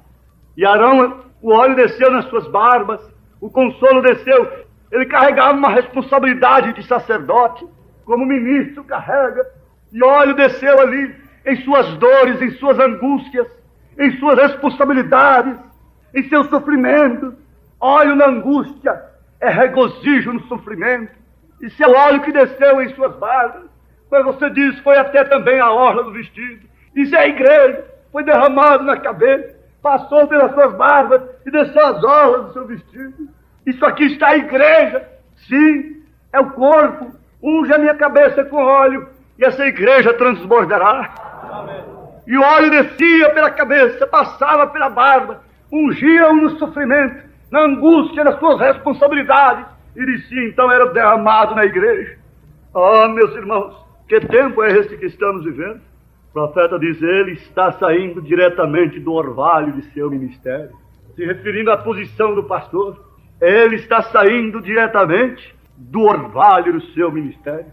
E Arão, o óleo desceu nas suas barbas, o consolo desceu. Ele carregava uma responsabilidade de sacerdote, como ministro carrega. E óleo desceu ali, em suas dores, em suas angústias, em suas responsabilidades, em seus sofrimentos. Óleo na angústia é regozijo no sofrimento. E se é o óleo que desceu em suas barbas, mas você diz, foi até também a orla do vestido. Isso é a igreja, foi derramado na cabeça, passou pelas suas barbas e desceu as orlas do seu vestido. Isso aqui está a igreja, sim, é o corpo. Unge a minha cabeça com óleo e essa igreja transbordará. Amém. E o óleo descia pela cabeça, passava pela barba, ungia-o no sofrimento, na angústia, nas suas responsabilidades, e descia, então era derramado na igreja. Ah, meus irmãos, que tempo é esse que estamos vivendo? O profeta diz, ele está saindo diretamente do orvalho de seu ministério, se referindo à posição do pastor. Ele está saindo diretamente do orvalho do seu ministério.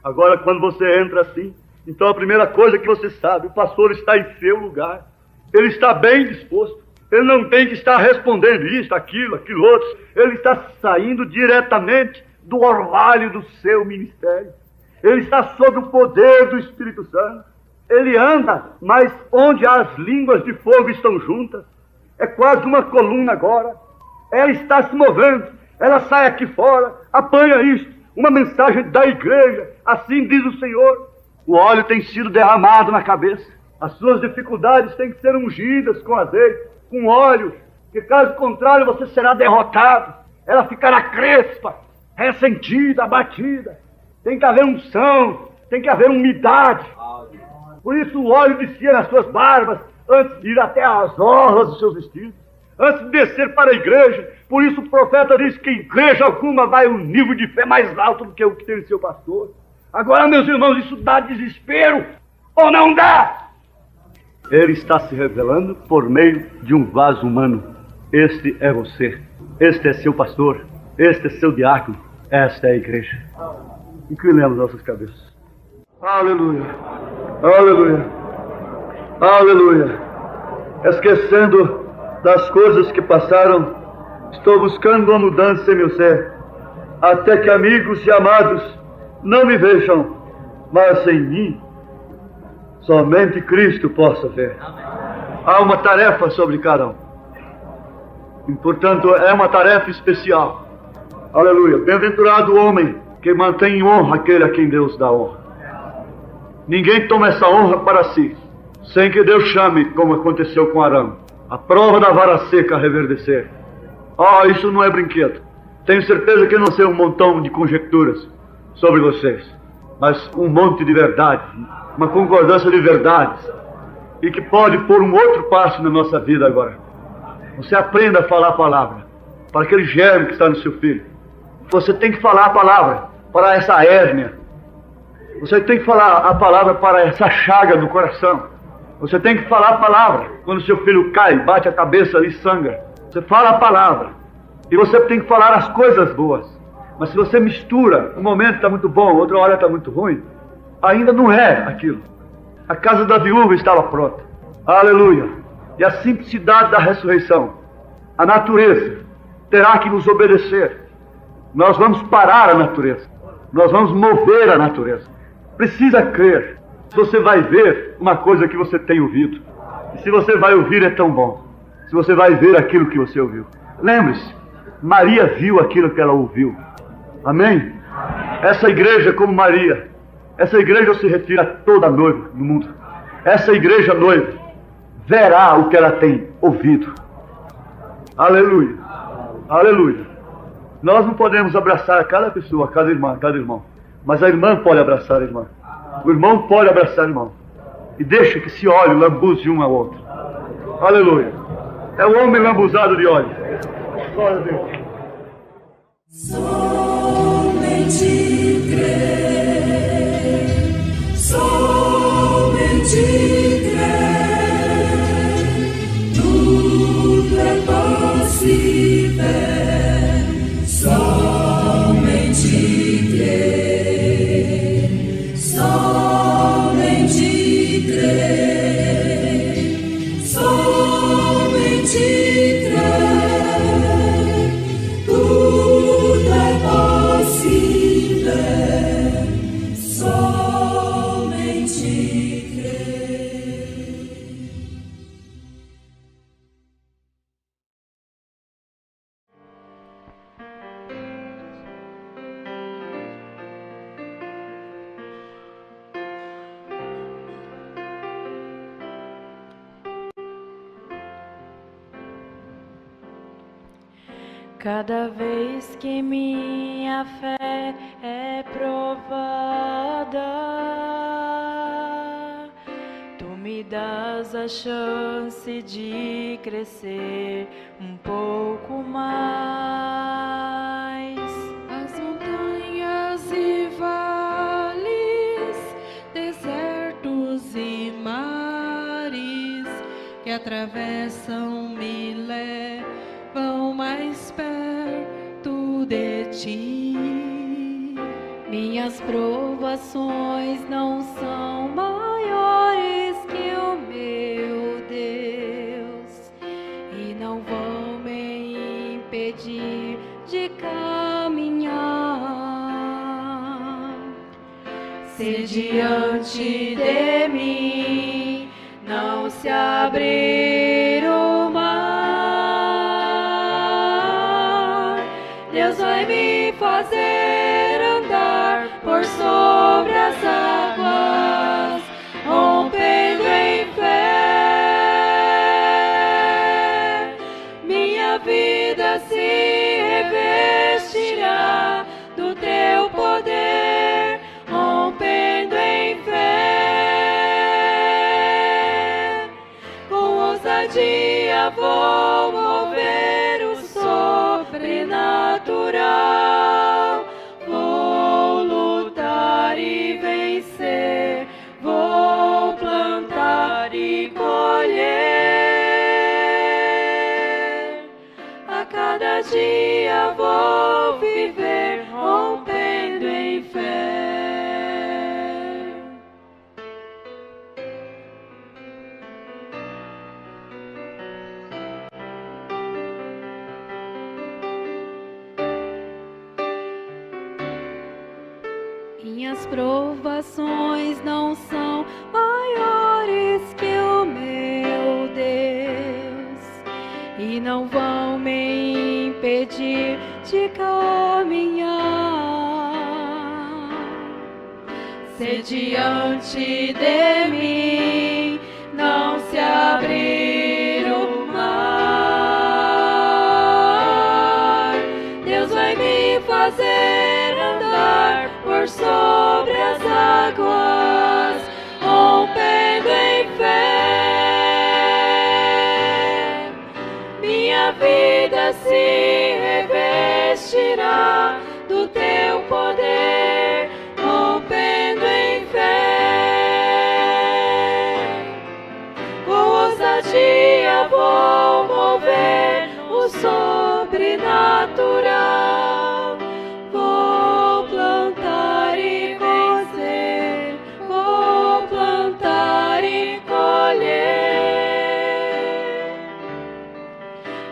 Agora, quando você entra assim, então a primeira coisa que você sabe, o pastor está em seu lugar. Ele está bem disposto. Ele não tem que estar respondendo isso, aquilo outro. Ele está saindo diretamente do orvalho do seu ministério. Ele está sob o poder do Espírito Santo. Ele anda, mas onde as línguas de fogo estão juntas, é quase uma coluna agora. Ela está se movendo, ela sai aqui fora, apanha isto, uma mensagem da igreja, assim diz o Senhor. O óleo tem sido derramado na cabeça, as suas dificuldades têm que ser ungidas com azeite, com óleo, que caso contrário você será derrotado, ela ficará crespa, ressentida, abatida. Tem que haver unção, tem que haver umidade. Por isso o óleo descia nas suas barbas, antes de ir até as orlas dos seus vestidos, antes de descer para a igreja. Por isso o profeta diz que igreja alguma vai um nível de fé mais alto do que o que tem o seu pastor. Agora, meus irmãos, isso dá desespero, ou não dá? Ele está se revelando por meio de um vaso humano. Este é você, este é seu pastor, este é seu diácono, esta é a igreja. Inclinemos nossas cabeças. Aleluia, aleluia, aleluia. Esquecendo das coisas que passaram, estou buscando uma mudança em meu ser, até que amigos e amados não me vejam, mas em mim somente Cristo possa ver. Há uma tarefa sobre cada um, e, portanto, é uma tarefa especial. Aleluia. Bem-aventurado o homem que mantém em honra aquele a quem Deus dá honra. Ninguém toma essa honra para si, sem que Deus chame, como aconteceu com Arão. A prova da vara seca a reverdecer. Isso não é brinquedo. Tenho certeza que não sei um montão de conjecturas sobre vocês. mas um monte de verdade, uma concordância de verdades, e que pode pôr um outro passo na nossa vida agora. Você aprenda a falar a palavra para aquele germe que está no seu filho. Você tem que falar a palavra para essa hérnia. Você tem que falar a palavra para essa chaga no coração. Você tem que falar a palavra quando seu filho cai, bate a cabeça e sangra. Você fala a palavra. E você tem que falar as coisas boas. Mas se você mistura, um momento está muito bom, outra hora está muito ruim, ainda não é aquilo. A casa da viúva estava pronta. Aleluia. E a simplicidade da ressurreição, a natureza terá que nos obedecer. Nós vamos parar a natureza. Nós vamos mover a natureza. Precisa crer. Se você vai ver uma coisa que você tem ouvido, e se você vai ouvir é tão bom. Se você vai ver aquilo que você ouviu. Lembre-se, Maria viu aquilo que ela ouviu. Amém? Essa igreja como Maria, essa igreja se refere a toda noiva no mundo. Essa igreja noiva verá o que ela tem ouvido. Aleluia. Aleluia. Nós não podemos abraçar cada pessoa, cada irmã, cada irmão. Mas a irmã pode abraçar a irmã. O irmão pode abraçar o irmão. E deixa que se óleo lambuze um ao outro. Aleluia. É o homem lambuzado de óleo. Glória a Deus. Somente crer. Somente crer. Tudo é possível. Somente crer. Somente crer. Somente crer. Tudo é possível. Somente crer. Cada vez que minha fé é provada, tu me dás a chance de crescer um pouco mais. As montanhas e vales, desertos e mares que atravessam me levam mais perto de ti. Minhas provações não são maiores que o meu Deus e não vão me impedir de caminhar. Se diante de mim não se abrir o mar, Deus vai me fazer andar por sobre as águas, rompendo em fé. Minha vida se revestirá do teu poder, rompendo em fé. Com ousadia vou mover o sobrenatural. Vou lutar e vencer, vou plantar e colher. A cada dia vou viver, rompendo em fé. Minhas provações não são maiores que o meu Deus e não vão me impedir de caminhar. Se diante de mim não se abrir o mar, Deus vai me fazer andar por sobre as águas, vida se revestirá do teu poder, rompendo em fé. Com ousadia vou mover o sobrenatural. Vou plantar e vencer, vou plantar e colher.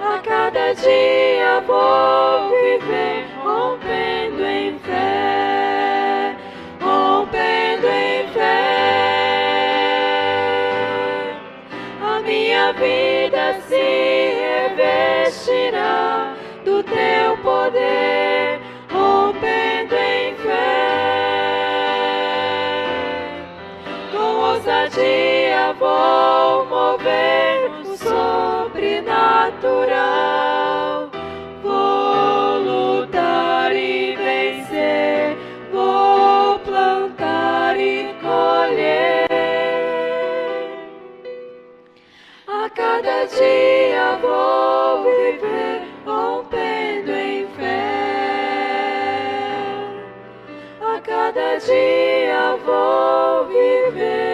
A cada dia vou viver rompendo em fé, rompendo em fé. A minha vida se revestirá do teu poder, rompendo em fé. Com ousadia vou mover o sobrenatural. Vou lutar e vencer, vou plantar e colher. A cada dia vou viver rompendo em fé. A cada dia vou viver